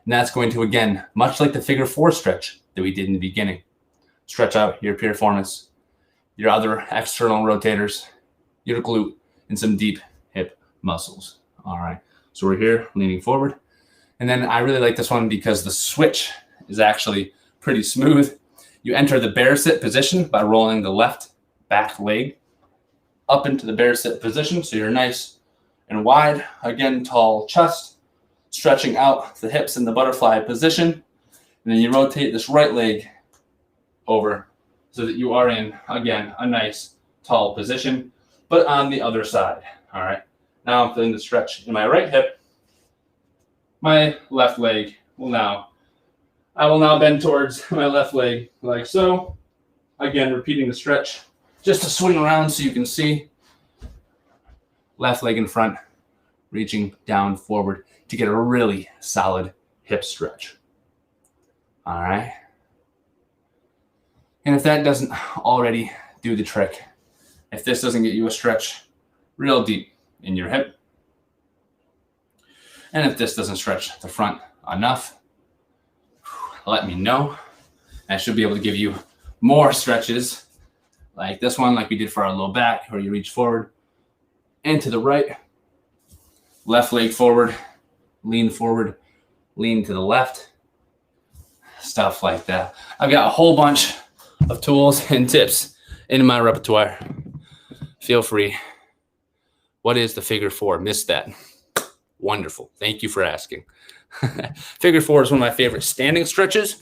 And that's going to, again, much like the figure 4 stretch that we did in the beginning, stretch out your piriformis, your other external rotators, your glute, and some deep hip muscles. All right, so we're here leaning forward. And then I really like this one because the switch is actually pretty smooth. You enter the bear sit position by rolling the left back leg up into the bear sit position. So you're nice and wide. Again, tall chest, stretching out the hips in the butterfly position. And then you rotate this right leg over so that you are in, again, a nice tall position, but on the other side. All right. Now I'm feeling the stretch in my right hip. My left leg I will now bend towards my left leg like so. Again, repeating the stretch just to swing around so you can see. Left leg in front, reaching down forward to get a really solid hip stretch. All right. And if that doesn't already do the trick, if this doesn't get you a stretch real deep in your hip, and if this doesn't stretch the front enough, let me know. I should be able to give you more stretches like this one, like we did for our low back, where you reach forward and to the right, left leg forward, lean to the left, stuff like that. I've got a whole bunch of tools and tips in my repertoire. Feel free. What is the figure 4? Missed that. Wonderful. Thank you for asking. Figure 4 is one of my favorite standing stretches.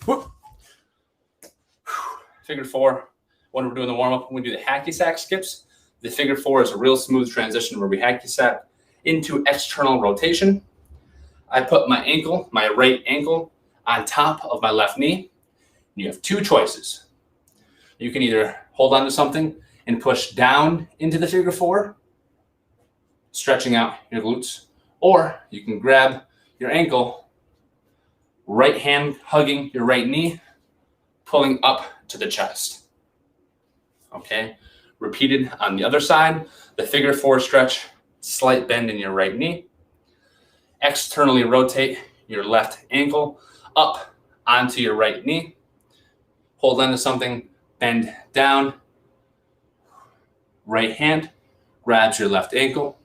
Figure 4, when we're doing the warm-up, when we do the hacky sack skips, the figure 4 is a real smooth transition where we hacky sack into external rotation. I put my ankle, my right ankle, on top of my left knee. You have two choices. You can either hold on to something and push down into the figure 4, stretching out your glutes, or you can grab your ankle, right hand hugging your right knee, pulling up to the chest. Okay, repeated on the other side, the figure 4 stretch, slight bend in your right knee. Externally rotate your left ankle up onto your right knee. Hold on to something, bend down. Right hand grabs your left ankle.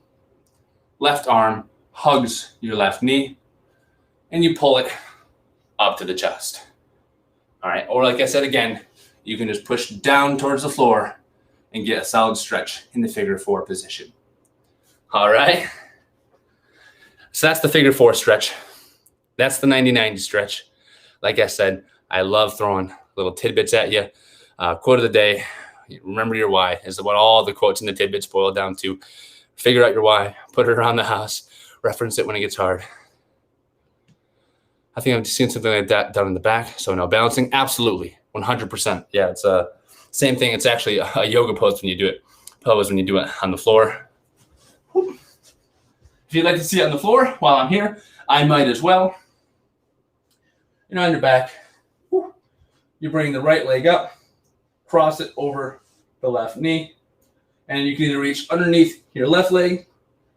Left arm hugs your left knee. And you pull it up to the chest. All right, or like I said again, you can just push down towards the floor and get a solid stretch in the figure 4 position. All right. So that's the figure 4 stretch. That's the 90-90 stretch. Like I said, I love throwing little tidbits at you. Quote of the day, remember your why, is what all the quotes and the tidbits boil down to. Figure out your why. Put it around the house. Reference it when it gets hard. I think I've seen something like that done in the back. So no, balancing, absolutely, 100%. Yeah, it's a same thing. It's actually a yoga pose when you do it. Pose when you do it on the floor. If you'd like to see it on the floor while I'm here, I might as well. On your back, you bring the right leg up, cross it over the left knee, and you can either reach underneath your left leg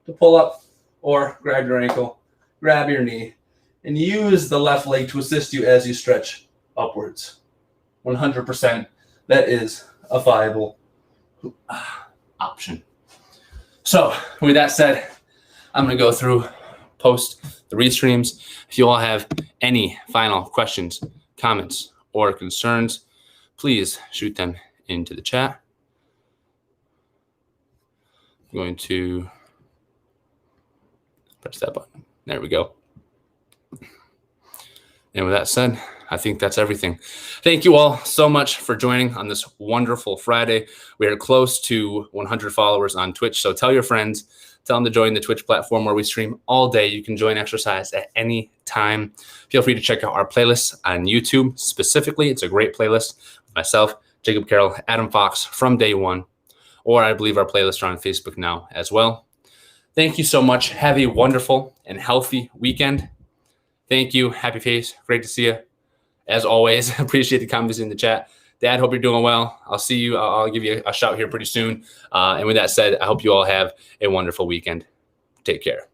to pull up or grab your ankle, grab your knee, and use the left leg to assist you as you stretch upwards. 100%, that is a viable option. So with that said, I'm going to go through, post the restreams. If you all have any final questions, comments, or concerns, please shoot them into the chat. I'm going to press that button. There we go. And with that said, I think that's everything. Thank you all so much for joining on this wonderful Friday. We are close to 100 followers on Twitch, so tell your friends, tell them to join the Twitch platform where we stream all day. You can join exercise at any time. Feel free to check out our playlists on YouTube specifically. It's a great playlist with myself, Jacob Carroll, Adam Fox from day one, or I believe our playlists are on Facebook now as well. Thank you so much. Have a wonderful and healthy weekend. Thank you. Happy face. Great to see you. As always, appreciate the comments in the chat. Dad, hope you're doing well. I'll see you. I'll give you a shout here pretty soon. And with that said, I hope you all have a wonderful weekend. Take care.